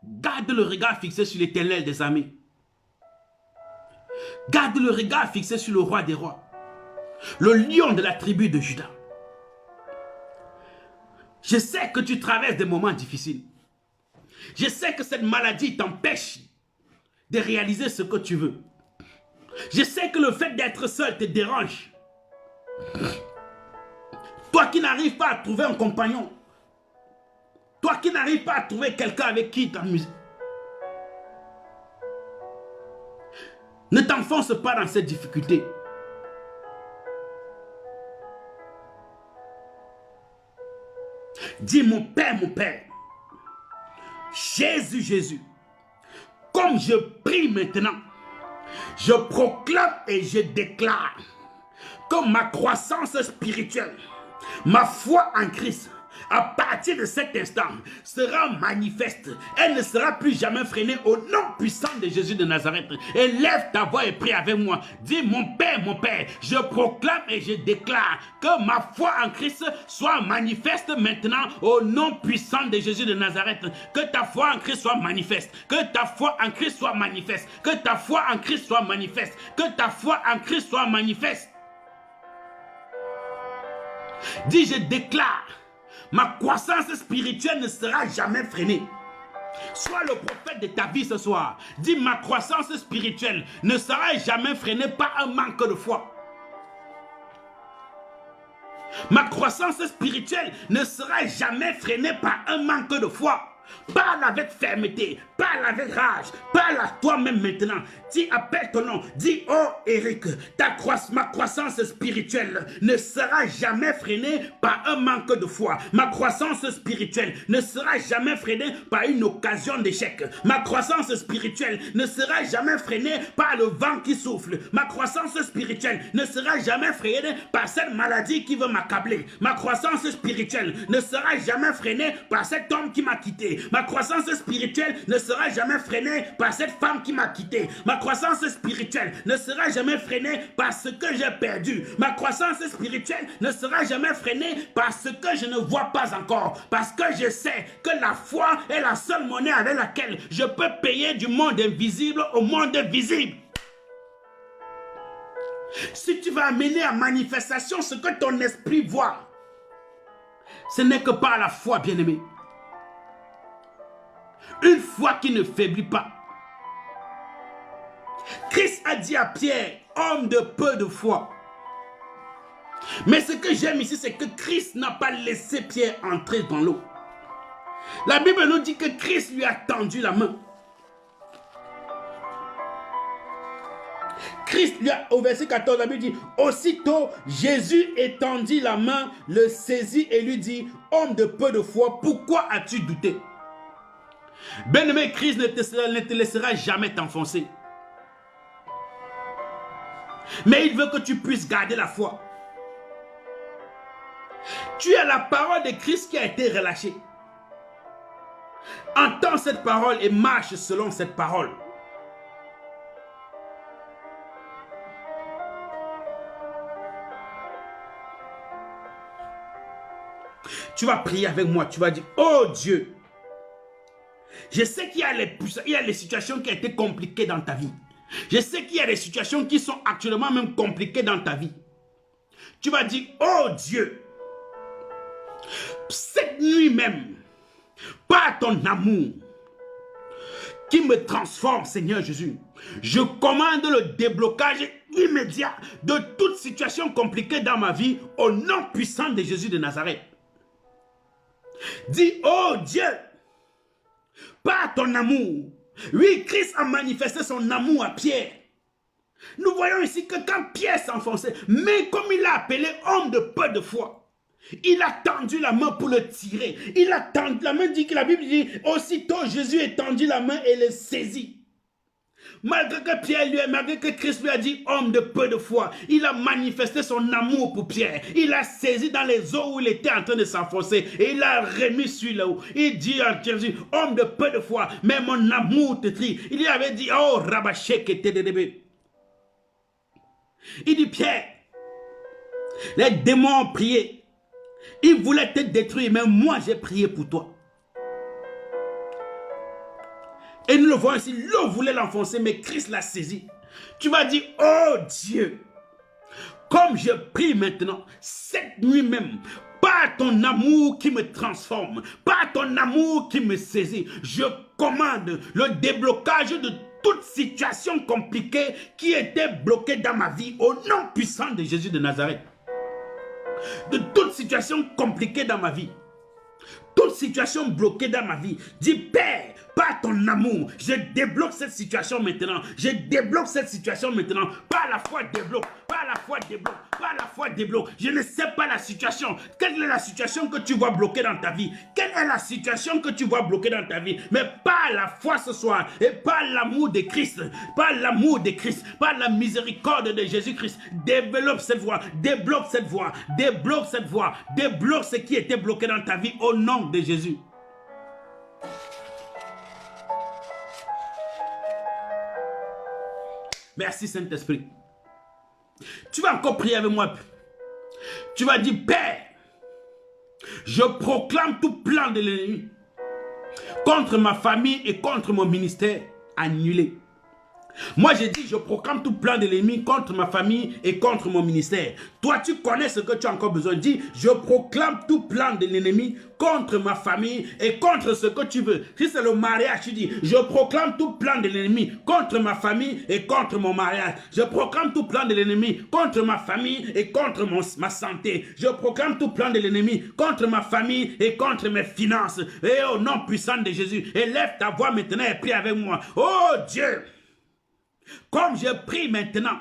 Garde le regard fixé sur l'Éternel des armées. Garde le regard fixé sur le roi des rois, le lion de la tribu de Juda. Je sais que tu traverses des moments difficiles. Je sais que cette maladie t'empêche de réaliser ce que tu veux. Je sais que le fait d'être seul te dérange. Toi qui n'arrives pas à trouver un compagnon. Toi qui n'arrives pas à trouver quelqu'un avec qui t'amuser. Ne t'enfonce pas dans cette difficulté. Dis, mon Père, Jésus, Jésus, comme je prie maintenant, je proclame et je déclare que ma croissance spirituelle, ma foi en Christ, à partir de cet instant, sera manifeste. Elle ne sera plus jamais freinée au nom puissant de Jésus de Nazareth. Élève ta voix et prie avec moi. Dis, mon Père, je proclame et je déclare que ma foi en Christ soit manifeste maintenant au nom puissant de Jésus de Nazareth. Que ta foi en Christ soit manifeste. Que ta foi en Christ soit manifeste. Que ta foi en Christ soit manifeste. Que ta foi en Christ soit manifeste. Dis, je déclare, ma croissance spirituelle ne sera jamais freinée. Sois le prophète de ta vie ce soir. Dis, ma croissance spirituelle ne sera jamais freinée par un manque de foi. Ma croissance spirituelle ne sera jamais freinée par un manque de foi. Parle avec fermeté, parle avec rage, parle à toi-même maintenant. Dis, appelle ton nom, dis, oh Eric, ma croissance spirituelle ne sera jamais freinée par un manque de foi. Ma croissance spirituelle ne sera jamais freinée par une occasion d'échec. Ma croissance spirituelle ne sera jamais freinée par le vent qui souffle. Ma croissance spirituelle ne sera jamais freinée par cette maladie qui veut m'accabler. Ma croissance spirituelle ne sera jamais freinée par cet homme qui m'a quitté. Ma croissance spirituelle ne sera jamais freinée par cette femme qui m'a quitté. Ma croissance spirituelle ne sera jamais freinée par ce que j'ai perdu. Ma croissance spirituelle ne sera jamais freinée par ce que je ne vois pas encore. Parce que je sais que la foi est la seule monnaie avec laquelle je peux payer du monde invisible au monde visible. Si tu vas amener à manifestation ce que ton esprit voit, ce n'est que par la foi, bien-aimé. Une foi qui ne faiblit pas. Christ a dit à Pierre, homme de peu de foi. Mais ce que j'aime ici, c'est que Christ n'a pas laissé Pierre entrer dans l'eau. La Bible nous dit que Christ lui a tendu la main. Christ lui a, au verset 14, la Bible dit, aussitôt Jésus étendit la main, le saisit et lui dit, homme de peu de foi, pourquoi as-tu douté? Bien-aimé, Christ ne te laissera jamais t'enfoncer. Mais il veut que tu puisses garder la foi. Tu as la parole de Christ qui a été relâchée. Entends cette parole et marche selon cette parole. Tu vas prier avec moi, tu vas dire, oh Dieu, je sais qu'il y a les situations qui ont été compliquées dans ta vie. Je sais qu'il y a des situations qui sont actuellement même compliquées dans ta vie. Tu vas dire, oh Dieu, cette nuit même, par ton amour qui me transforme, Seigneur Jésus, je commande le déblocage immédiat de toute situation compliquée dans ma vie au nom puissant de Jésus de Nazareth. Dis, oh Dieu, par ton amour. Oui, Christ a manifesté son amour à Pierre. Nous voyons ici que quand Pierre s'enfonçait, mais comme il l'a appelé homme de peu de foi, il a tendu la main pour le tirer. Il a tendu la main, dit que la Bible dit, aussitôt Jésus a tendu la main et le saisit. Malgré que Christ lui a dit homme de peu de foi, il a manifesté son amour pour Pierre. Il a saisi dans les eaux où il était en train de s'enfoncer et il l'a remis sur l'eau. Il dit à Jésus, homme de peu de foi, mais mon amour te trie. Il lui avait dit, oh Rabachek et Tédébé. Il dit, Pierre, les démons ont prié. Ils voulaient te détruire, mais moi j'ai prié pour toi. Et nous le voyons ici, l'eau voulait l'enfoncer, mais Christ l'a saisi. Tu vas dire, oh Dieu, comme je prie maintenant, cette nuit même, par ton amour qui me transforme, par ton amour qui me saisit, je commande le déblocage de toute situation compliquée qui était bloquée dans ma vie au nom puissant de Jésus de Nazareth. De toute situation compliquée dans ma vie. Toute situation bloquée dans ma vie. Dis, Père, par ton amour, je débloque cette situation maintenant. Je débloque cette situation maintenant. Par la foi, débloque. Par la foi, débloque. Par la foi, débloque. Je ne sais pas la situation. Quelle est la situation que tu vois bloquer dans ta vie? Quelle est la situation que tu vois bloquer dans ta vie? Mais par la foi ce soir et par l'amour de Christ, par l'amour de Christ, par la miséricorde de Jésus-Christ, développe cette voie, débloque cette voie, débloque cette voie, débloque ce qui était bloqué dans ta vie au nom de Jésus. Merci Saint-Esprit. Tu vas encore prier avec moi. Tu vas dire, Père, je proclame tout plan de l'ennemi contre ma famille et contre mon ministère annulé. Moi, j'ai dit, je proclame tout plan de l'ennemi contre ma famille et contre mon ministère. Toi, tu connais ce que tu as encore besoin. Dis, je proclame tout plan de l'ennemi contre ma famille et contre ce que tu veux. Si c'est le mariage, tu dis, je proclame tout plan de l'ennemi contre ma famille et contre mon mariage. Je proclame tout plan de l'ennemi contre ma famille et contre ma santé. Je proclame tout plan de l'ennemi contre ma famille et contre mes finances. Et au nom puissant de Jésus, élève ta voix maintenant et prie avec moi. Oh Dieu! Comme je prie maintenant,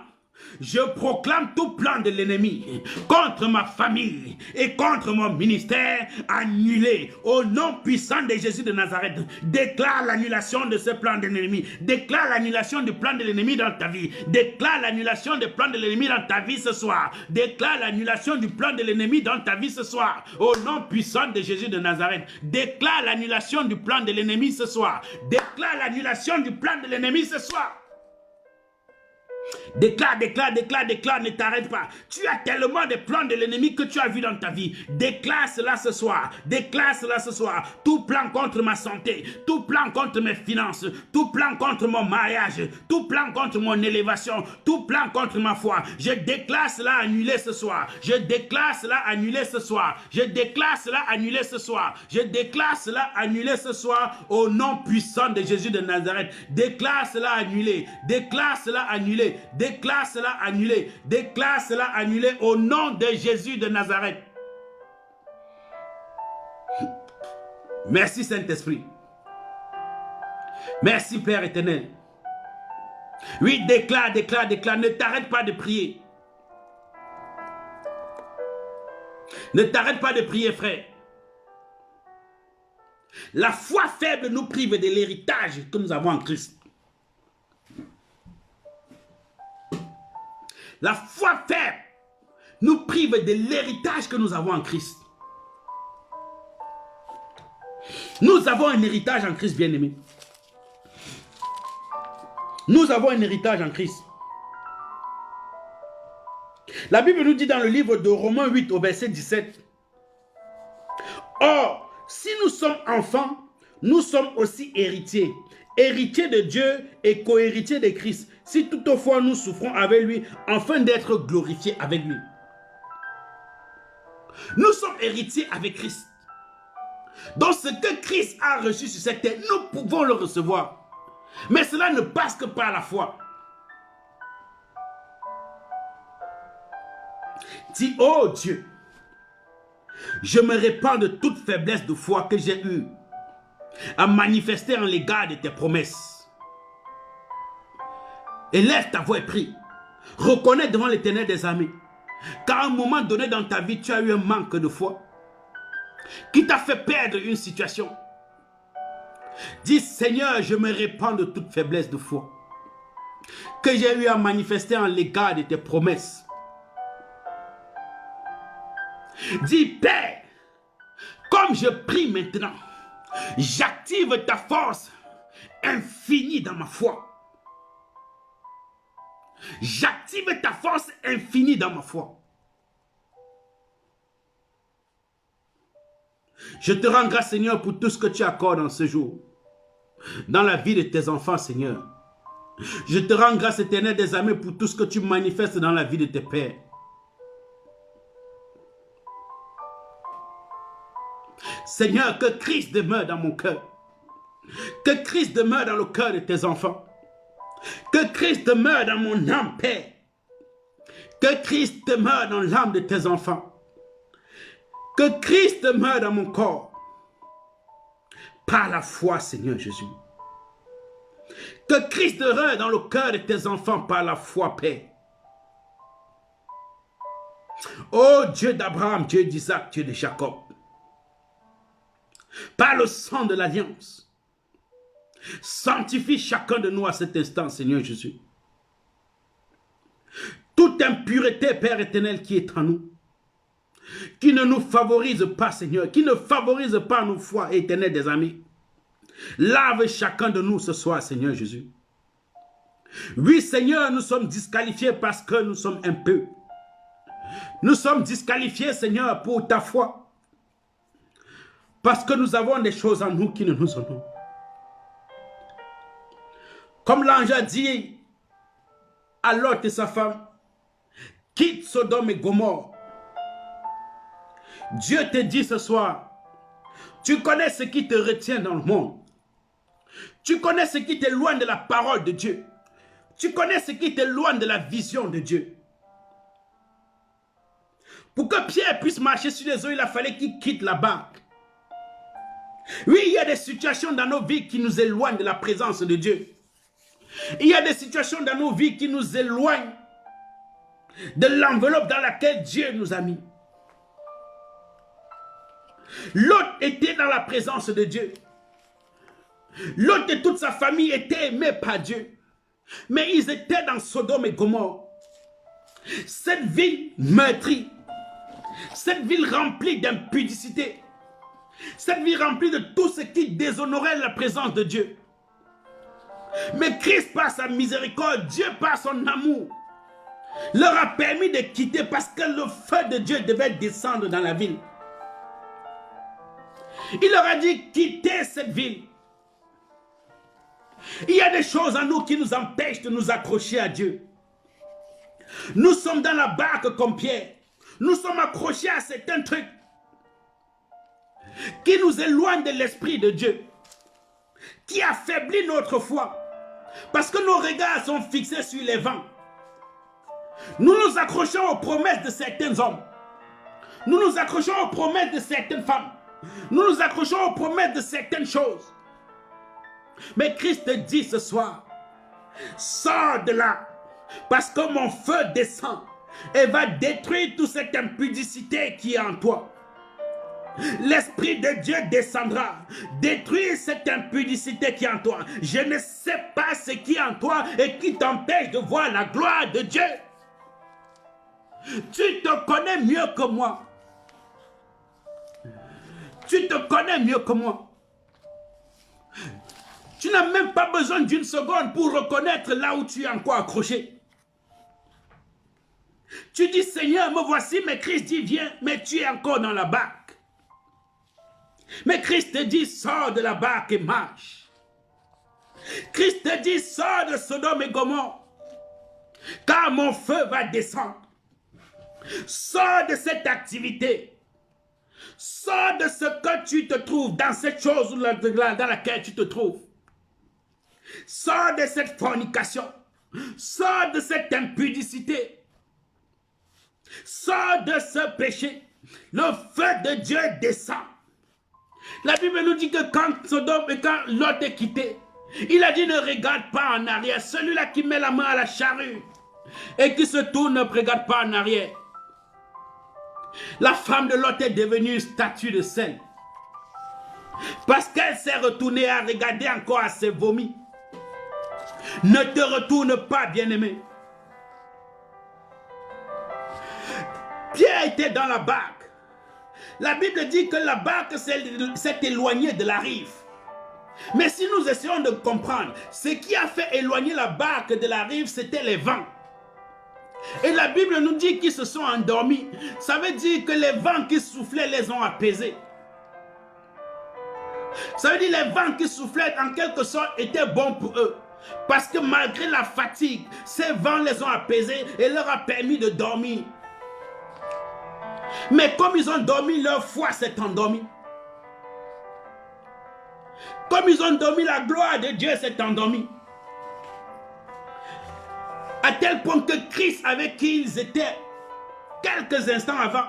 je proclame tout plan de l'ennemi contre ma famille et contre mon ministère annulé. Au nom puissant de Jésus de Nazareth, déclare l'annulation de ce plan de l'ennemi. Déclare l'annulation du plan de l'ennemi dans ta vie. Déclare l'annulation du plan de l'ennemi dans ta vie ce soir. Déclare l'annulation du plan de l'ennemi dans ta vie ce soir. Au nom puissant de Jésus de Nazareth, déclare l'annulation du plan de l'ennemi ce soir. Déclare l'annulation du plan de l'ennemi ce soir. Déclare, déclare, déclare, déclare, ne t'arrête pas. Tu as tellement de plans de l'ennemi que tu as vu dans ta vie. Déclare cela ce soir. Déclare cela ce soir. Tout plan contre ma santé, tout plan contre mes finances, tout plan contre mon mariage, tout plan contre mon élévation, tout plan contre ma foi. Je déclare cela annulé ce soir. Je déclare cela annulé ce soir. Je déclare cela annulé ce soir. Je déclare cela annulé ce soir au nom puissant de Jésus de Nazareth. Déclare cela annulé. Déclare cela annulé. Déclare cela annulé. Déclare cela annulé au nom de Jésus de Nazareth. Merci Saint-Esprit. Merci Père éternel. Oui, déclare, déclare, déclare. Ne t'arrête pas de prier. Ne t'arrête pas de prier, frère. La foi faible nous prive de l'héritage que nous avons en Christ. La foi faible nous prive de l'héritage que nous avons en Christ. Nous avons un héritage en Christ, bien-aimé. Nous avons un héritage en Christ. La Bible nous dit dans le livre de Romains 8 au verset 17. Or, si nous sommes enfants, nous sommes aussi héritiers. Héritiers de Dieu et co-héritiers de Christ. Si toutefois nous souffrons avec lui, afin d'être glorifiés avec lui. Nous sommes héritiers avec Christ. Donc ce que Christ a reçu sur cette terre, nous pouvons le recevoir. Mais cela ne passe que par la foi. Dis, oh Dieu, je me répands de toute faiblesse de foi que j'ai eue à manifester en l'égard de tes promesses. Élève ta voix et prie. Reconnais devant l'Éternel des armées qu'à un moment donné dans ta vie, tu as eu un manque de foi qui t'a fait perdre une situation. Dis, Seigneur, je me répands de toute faiblesse de foi que j'ai eu à manifester en l'égard de tes promesses. Dis, Père, comme je prie maintenant, j'active ta force infinie dans ma foi. J'active ta force infinie dans ma foi. Je te rends grâce, Seigneur, pour tout ce que tu accordes en ce jour, dans la vie de tes enfants, Seigneur. Je te rends grâce, Éternel des armées, pour tout ce que tu manifestes dans la vie de tes pères. Seigneur, que Christ demeure dans mon cœur. Que Christ demeure dans le cœur de tes enfants. Que Christ demeure dans mon âme, Père. Que Christ demeure dans l'âme de tes enfants. Que Christ demeure dans mon corps. Par la foi, Seigneur Jésus. Que Christ demeure dans le cœur de tes enfants par la foi, Père. Ô Dieu d'Abraham, Dieu d'Isaac, Dieu de Jacob. Par le sang de l'alliance, sanctifie chacun de nous à cet instant, Seigneur Jésus. Toute impureté, Père éternel, qui est en nous, qui ne nous favorise pas, Seigneur, qui ne favorise pas nos foi, éternel des amis, lave chacun de nous ce soir, Seigneur Jésus. Oui, Seigneur, nous sommes disqualifiés parce que nous sommes un peu. Nous sommes disqualifiés, Seigneur, pour ta foi. Parce que nous avons des choses en nous qui ne nous honorent. Comme l'ange a dit à Lot et sa femme, quitte Sodome et Gomorrhe. Dieu te dit ce soir, tu connais ce qui te retient dans le monde. Tu connais ce qui t'éloigne de la parole de Dieu. Tu connais ce qui t'éloigne de la vision de Dieu. Pour que Pierre puisse marcher sur les eaux, il a fallu qu'il quitte la barque. Oui, il y a des situations dans nos vies qui nous éloignent de la présence de Dieu. Il y a des situations dans nos vies qui nous éloignent de l'enveloppe dans laquelle Dieu nous a mis. Lot était dans la présence de Dieu. Lot et toute sa famille étaient aimés par Dieu. Mais ils étaient dans Sodome et Gomorrhe. Cette ville meurtrie. Cette ville remplie d'impudicité. Cette ville remplie de tout ce qui déshonorait la présence de Dieu. Mais Christ, par sa miséricorde, Dieu par son amour, leur a permis de quitter parce que le feu de Dieu devait descendre dans la ville. Il leur a dit, quittez cette ville. Il y a des choses en nous qui nous empêchent de nous accrocher à Dieu. Nous sommes dans la barque comme Pierre. Nous sommes accrochés à certains trucs qui nous éloignent de l'Esprit de Dieu, qui affaiblit notre foi, parce que nos regards sont fixés sur les vents. Nous nous accrochons aux promesses de certains hommes. Nous nous accrochons aux promesses de certaines femmes. Nous nous accrochons aux promesses de certaines choses. Mais Christ te dit ce soir, sors de là, parce que mon feu descend et va détruire toute cette impudicité qui est en toi. L'Esprit de Dieu descendra, détruire cette impudicité qui est en toi. Je ne sais pas ce qui est en toi et qui t'empêche de voir la gloire de Dieu. Tu te connais mieux que moi. Tu te connais mieux que moi. Tu n'as même pas besoin d'une seconde pour reconnaître là où tu es encore accroché. Tu dis, Seigneur, me voici, mais Christ dit, viens, mais tu es encore dans la barque. Mais Christ te dit, sors de la barque et marche. Christ te dit, sors de Sodome et Gomorrhe, car mon feu va descendre. Sors de cette activité. Sors de ce que tu te trouves, dans cette chose dans laquelle tu te trouves. Sors de cette fornication. Sors de cette impudicité. Sors de ce péché. Le feu de Dieu descend. La Bible nous dit que quand Sodome et quand Lot est quitté, il a dit ne regarde pas en arrière. Celui-là qui met la main à la charrue et qui se tourne ne regarde pas en arrière. La femme de Lot est devenue une statue de sel. Parce qu'elle s'est retournée à regarder encore à ses vomis. Ne te retourne pas, bien-aimé. Pierre était dans la barque. La Bible dit que la barque s'est éloignée de la rive. Mais si nous essayons de comprendre, ce qui a fait éloigner la barque de la rive, c'était les vents. Et la Bible nous dit qu'ils se sont endormis. Ça veut dire que les vents qui soufflaient les ont apaisés. Ça veut dire que les vents qui soufflaient en quelque sorte étaient bons pour eux. Parce que malgré la fatigue, ces vents les ont apaisés et leur a permis de dormir. Mais comme ils ont dormi, leur foi s'est endormie. Comme ils ont dormi, la gloire de Dieu s'est endormie. À tel point que Christ, avec qui ils étaient quelques instants avant,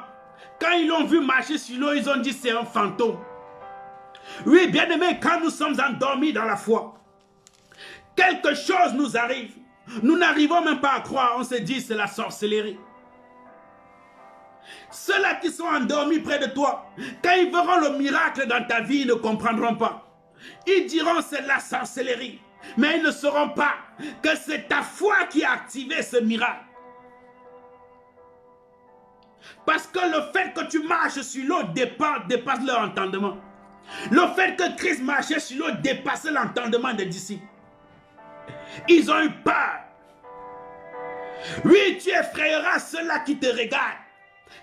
quand ils l'ont vu marcher sur l'eau, ils ont dit c'est un fantôme. Oui, bien aimé, quand nous sommes endormis dans la foi, quelque chose nous arrive. Nous n'arrivons même pas à croire, on se dit c'est la sorcellerie. Ceux-là qui sont endormis près de toi, quand ils verront le miracle dans ta vie, ils ne comprendront pas. Ils diront c'est la sorcellerie. Mais ils ne sauront pas que c'est ta foi qui a activé ce miracle. Parce que le fait que tu marches sur l'eau dépasse leur entendement. Le fait que Christ marchait sur l'eau dépassait l'entendement des disciples. Ils ont eu peur. Oui, tu effrayeras ceux-là qui te regardent.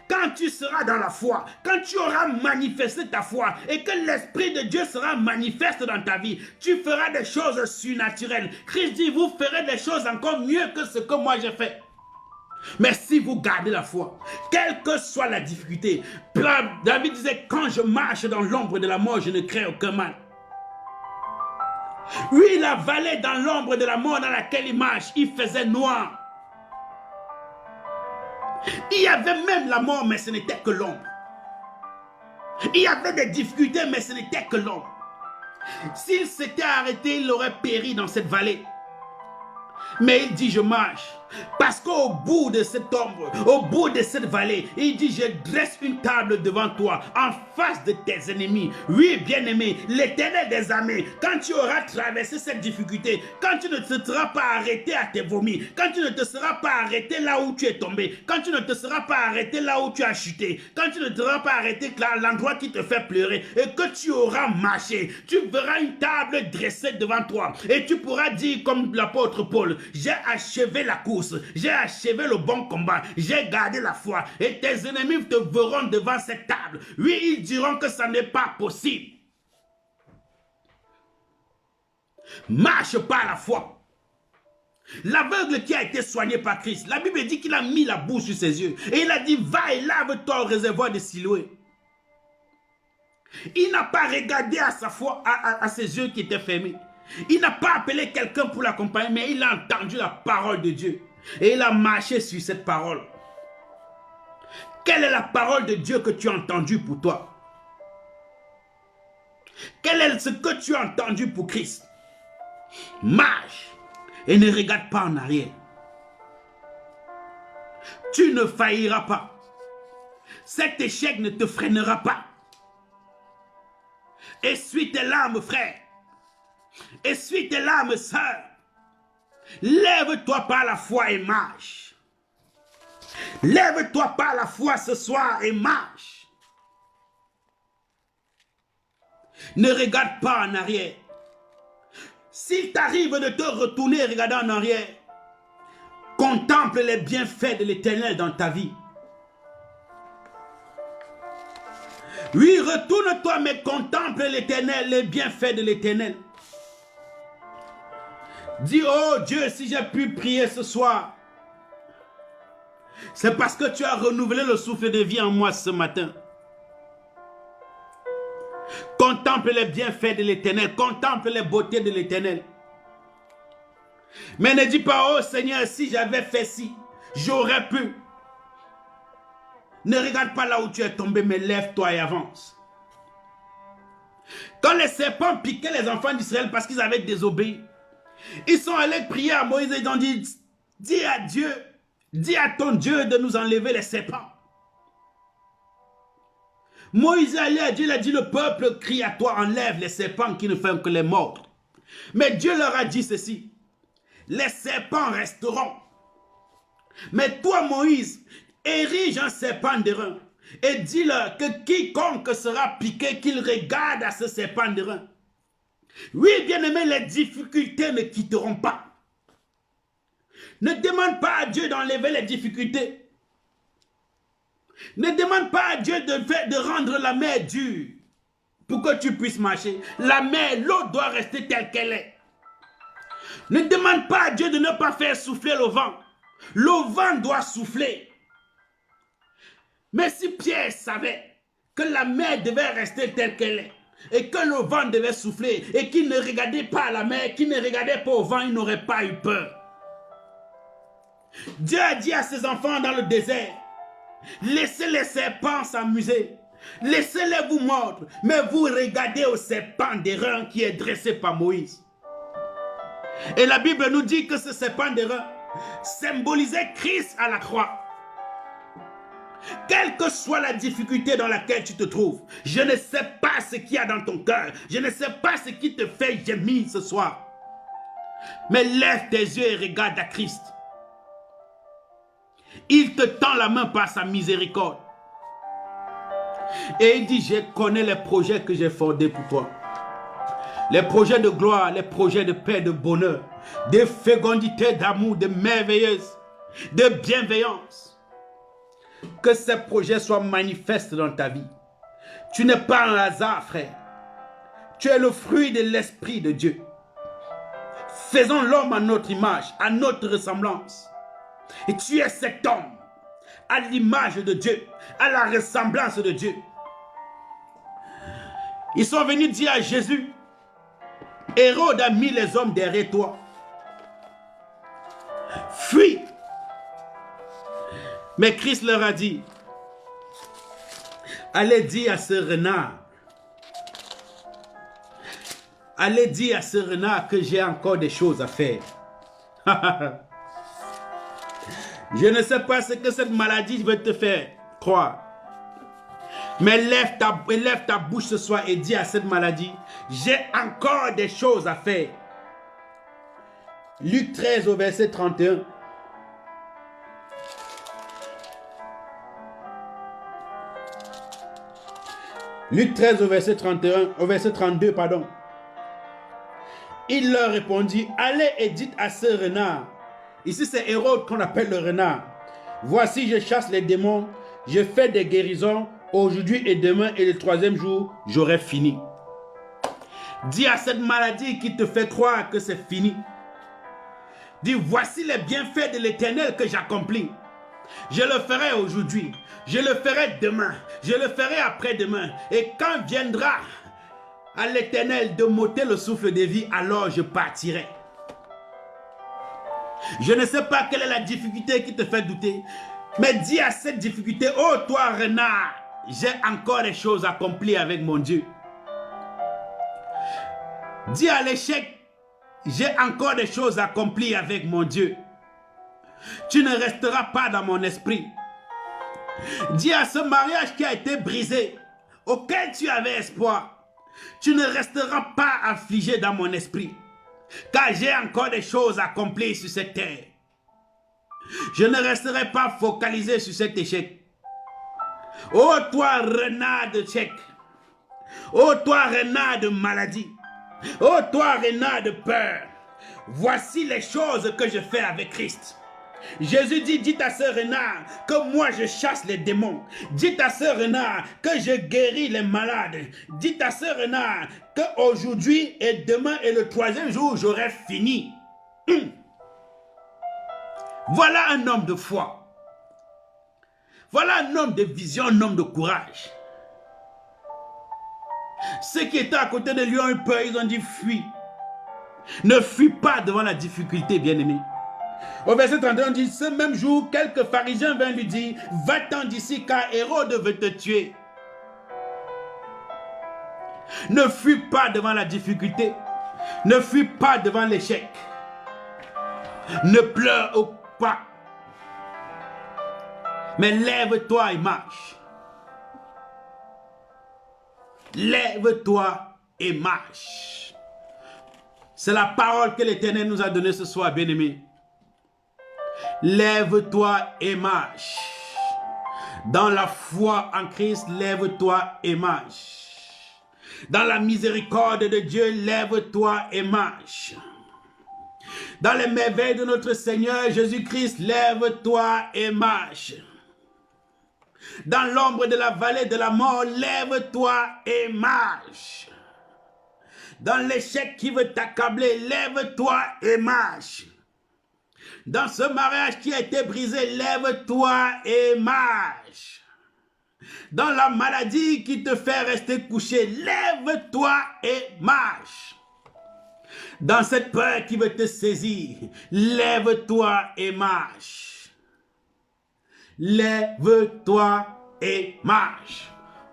quand tu seras dans la foi, quand tu auras manifesté ta foi et que l'Esprit de Dieu sera manifeste dans ta vie, tu feras des choses surnaturelles. Christ dit, vous ferez des choses encore mieux que ce que moi j'ai fait. Mais si vous gardez la foi, quelle que soit la difficulté, David disait, quand je marche dans l'ombre de la mort, je ne crains aucun mal. Oui, la vallée dans l'ombre de la mort dans laquelle il marche, il faisait noir. Il y avait même la mort, mais ce n'était que l'ombre. Il y avait des difficultés, mais ce n'était que l'ombre. S'il s'était arrêté, il aurait péri dans cette vallée. Mais il dit, je marche. Parce qu'au bout de cette ombre, au bout de cette vallée, il dit, je dresse une table devant toi, en face de tes ennemis. Oui, bien-aimé, l'Éternel des armées, quand tu auras traversé cette difficulté, quand tu ne te seras pas arrêté à tes vomis, quand tu ne te seras pas arrêté là où tu es tombé, quand tu ne te seras pas arrêté là où tu as chuté, quand tu ne te seras pas arrêté à l'endroit qui te fait pleurer, et que tu auras marché, tu verras une table dressée devant toi, et tu pourras dire comme l'apôtre Paul, j'ai achevé la course. J'ai achevé le bon combat, j'ai gardé la foi et tes ennemis te verront devant cette table. Oui, ils diront que ça n'est pas possible. Marche par la foi. L'aveugle qui a été soigné par Christ, la Bible dit qu'il a mis la boue sur ses yeux et il a dit, va et lave-toi au réservoir de Siloé. Il n'a pas regardé à sa foi, à ses yeux qui étaient fermés. Il n'a pas appelé quelqu'un pour l'accompagner, mais il a entendu la parole de Dieu. Et il a marché sur cette parole. Quelle est la parole de Dieu que tu as entendue pour toi? Quel est ce que tu as entendu pour Christ? Marche et ne regarde pas en arrière. Tu ne failliras pas. Cet échec ne te freinera pas. Essuie tes larmes, frère. Essuie tes larmes, sœur. Lève-toi par la foi et marche. Lève-toi par la foi ce soir et marche. Ne regarde pas en arrière. S'il t'arrive de te retourner et regarder en arrière, contemple les bienfaits de l'Éternel dans ta vie. Oui, retourne-toi mais contemple l'Éternel, les bienfaits de l'Éternel. Dis, oh Dieu, si j'ai pu prier ce soir, c'est parce que tu as renouvelé le souffle de vie en moi ce matin. Contemple les bienfaits de l'Éternel, contemple les beautés de l'Éternel. Mais ne dis pas, oh Seigneur, si j'avais fait ci, j'aurais pu. Ne regarde pas là où tu es tombé, mais lève-toi et avance. Quand les serpents piquaient les enfants d'Israël parce qu'ils avaient désobéi, ils sont allés prier à Moïse et ils ont dit, dis à Dieu, dis à ton Dieu de nous enlever les serpents. Moïse est allé à Dieu, il a dit, le peuple crie à toi, enlève les serpents qui ne font que les mordre. Mais Dieu leur a dit ceci, les serpents resteront. Mais toi Moïse, érige un serpent d'airain et dis-leur que quiconque sera piqué, qu'il regarde à ce serpent d'airain. Oui, bien-aimé, les difficultés ne quitteront pas. Ne demande pas à Dieu d'enlever les difficultés. Ne demande pas à Dieu de rendre la mer dure pour que tu puisses marcher. La mer, l'eau doit rester telle qu'elle est. Ne demande pas à Dieu de ne pas faire souffler le vent. Le vent doit souffler. Mais si Pierre savait que la mer devait rester telle qu'elle est, et que le vent devait souffler, et qu'il ne regardait pas à la mer, qu'il ne regardait pas au vent, il n'aurait pas eu peur. Dieu a dit à ses enfants dans le désert, laissez les serpents s'amuser, laissez-les vous mordre, mais vous regardez au serpent d'airain qui est dressé par Moïse. Et la Bible nous dit que ce serpent d'airain symbolisait Christ à la croix. Quelle que soit la difficulté dans laquelle tu te trouves, je ne sais pas ce qu'il y a dans ton cœur, je ne sais pas ce qui te fait gémir ce soir. Mais lève tes yeux et regarde à Christ. Il te tend la main par sa miséricorde. Et il dit, je connais les projets que j'ai fondés pour toi. Les projets de gloire, les projets de paix, de bonheur, de fécondité, d'amour, de merveilleuse, de bienveillance. Que ces projets soient manifestes dans ta vie. Tu n'es pas un hasard, frère. Tu es le fruit de l'Esprit de Dieu. Faisons l'homme à notre image, à notre ressemblance. Et tu es cet homme, à l'image de Dieu, à la ressemblance de Dieu. Ils sont venus dire à Jésus, Hérode a mis les hommes derrière toi. Fuis. Mais Christ leur a dit, allez dire à ce renard, allez dire à ce renard que j'ai encore des choses à faire. Je ne sais pas ce que cette maladie veut te faire croire. Mais lève ta bouche ce soir et dis à cette maladie, j'ai encore des choses à faire. Luc 13 au verset 31. Luc 13 au verset 31, au verset 32, pardon. Il leur répondit, allez et dites à ce renard. Ici c'est Hérode qu'on appelle le renard. Voici je chasse les démons, je fais des guérisons, aujourd'hui et demain et le troisième jour, j'aurai fini. Dis à cette maladie qui te fait croire que c'est fini. Dis, voici les bienfaits de l'Éternel que j'accomplis. Je le ferai aujourd'hui, je le ferai demain, je le ferai après-demain. Et quand viendra à l'Éternel de m'ôter le souffle de vie, alors je partirai. Je ne sais pas quelle est la difficulté qui te fait douter, mais dis à cette difficulté, oh toi renard, j'ai encore des choses accomplies avec mon Dieu. Dis à l'échec, j'ai encore des choses accomplies avec mon Dieu. Tu ne resteras pas dans mon esprit. Dis à ce mariage qui a été brisé, auquel tu avais espoir, tu ne resteras pas affligé dans mon esprit, car j'ai encore des choses accomplies sur cette terre. Je ne resterai pas focalisé sur cet échec. Ô toi renard de chèque, ô toi renard de maladie, ô toi renard de peur, voici les choses que je fais avec Christ. Jésus dit, dites à ce renard que moi je chasse les démons. Dites à ce renard que je guéris les malades. Dites à ce renard que aujourd'hui et demain et le troisième jour j'aurai fini. Voilà un homme de foi. Voilà un homme de vision, un homme de courage. Ceux qui étaient à côté de lui ont eu peur, ils ont dit fuis. Ne fuis pas devant la difficulté, bien-aimé. Au verset 31, on dit, ce même jour, quelques pharisiens vinrent lui dire, va-t'en d'ici car Hérode veut te tuer. Ne fuis pas devant la difficulté. Ne fuis pas devant l'échec. Ne pleure pas. Mais lève-toi et marche. Lève-toi et marche. C'est la parole que l'Éternel nous a donnée ce soir, bien-aimé. Lève-toi et marche. Dans la foi en Christ, lève-toi et marche. Dans la miséricorde de Dieu, lève-toi et marche. Dans les merveilles de notre Seigneur Jésus-Christ, lève-toi et marche. Dans l'ombre de la vallée de la mort, lève-toi et marche. Dans l'échec qui veut t'accabler, lève-toi et marche. Dans ce mariage qui a été brisé, lève-toi et marche. Dans la maladie qui te fait rester couché, lève-toi et marche. Dans cette peur qui veut te saisir, lève-toi et marche. Lève-toi et marche.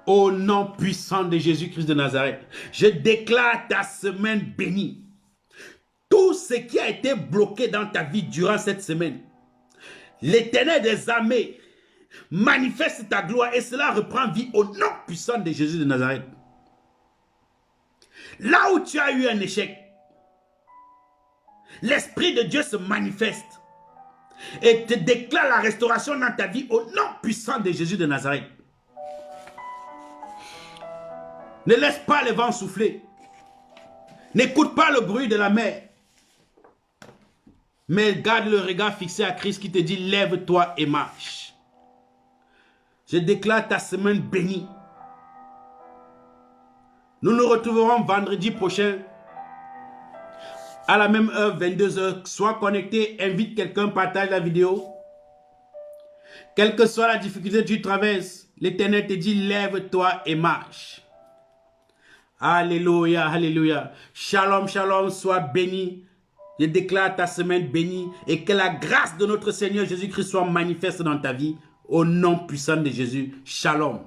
Au nom puissant de Jésus-Christ de Nazareth, je déclare ta semaine bénie. Tout ce qui a été bloqué dans ta vie durant cette semaine, l'Éternel des armées manifeste ta gloire et cela reprend vie au nom puissant de Jésus de Nazareth. Là où tu as eu un échec, l'Esprit de Dieu se manifeste et te déclare la restauration dans ta vie au nom puissant de Jésus de Nazareth. Ne laisse pas le vent souffler. N'écoute pas le bruit de la mer. Mais garde le regard fixé à Christ qui te dit lève-toi et marche. Je déclare ta semaine bénie. Nous nous retrouverons vendredi prochain à la même heure, 22h. Sois connecté, invite quelqu'un, partage la vidéo. Quelle que soit la difficulté que tu traverses, l'Éternel te dit, lève-toi et marche. Alléluia, alléluia. Shalom, shalom, sois béni. Je déclare ta semaine bénie et que la grâce de notre Seigneur Jésus-Christ soit manifeste dans ta vie. Au nom puissant de Jésus. Shalom.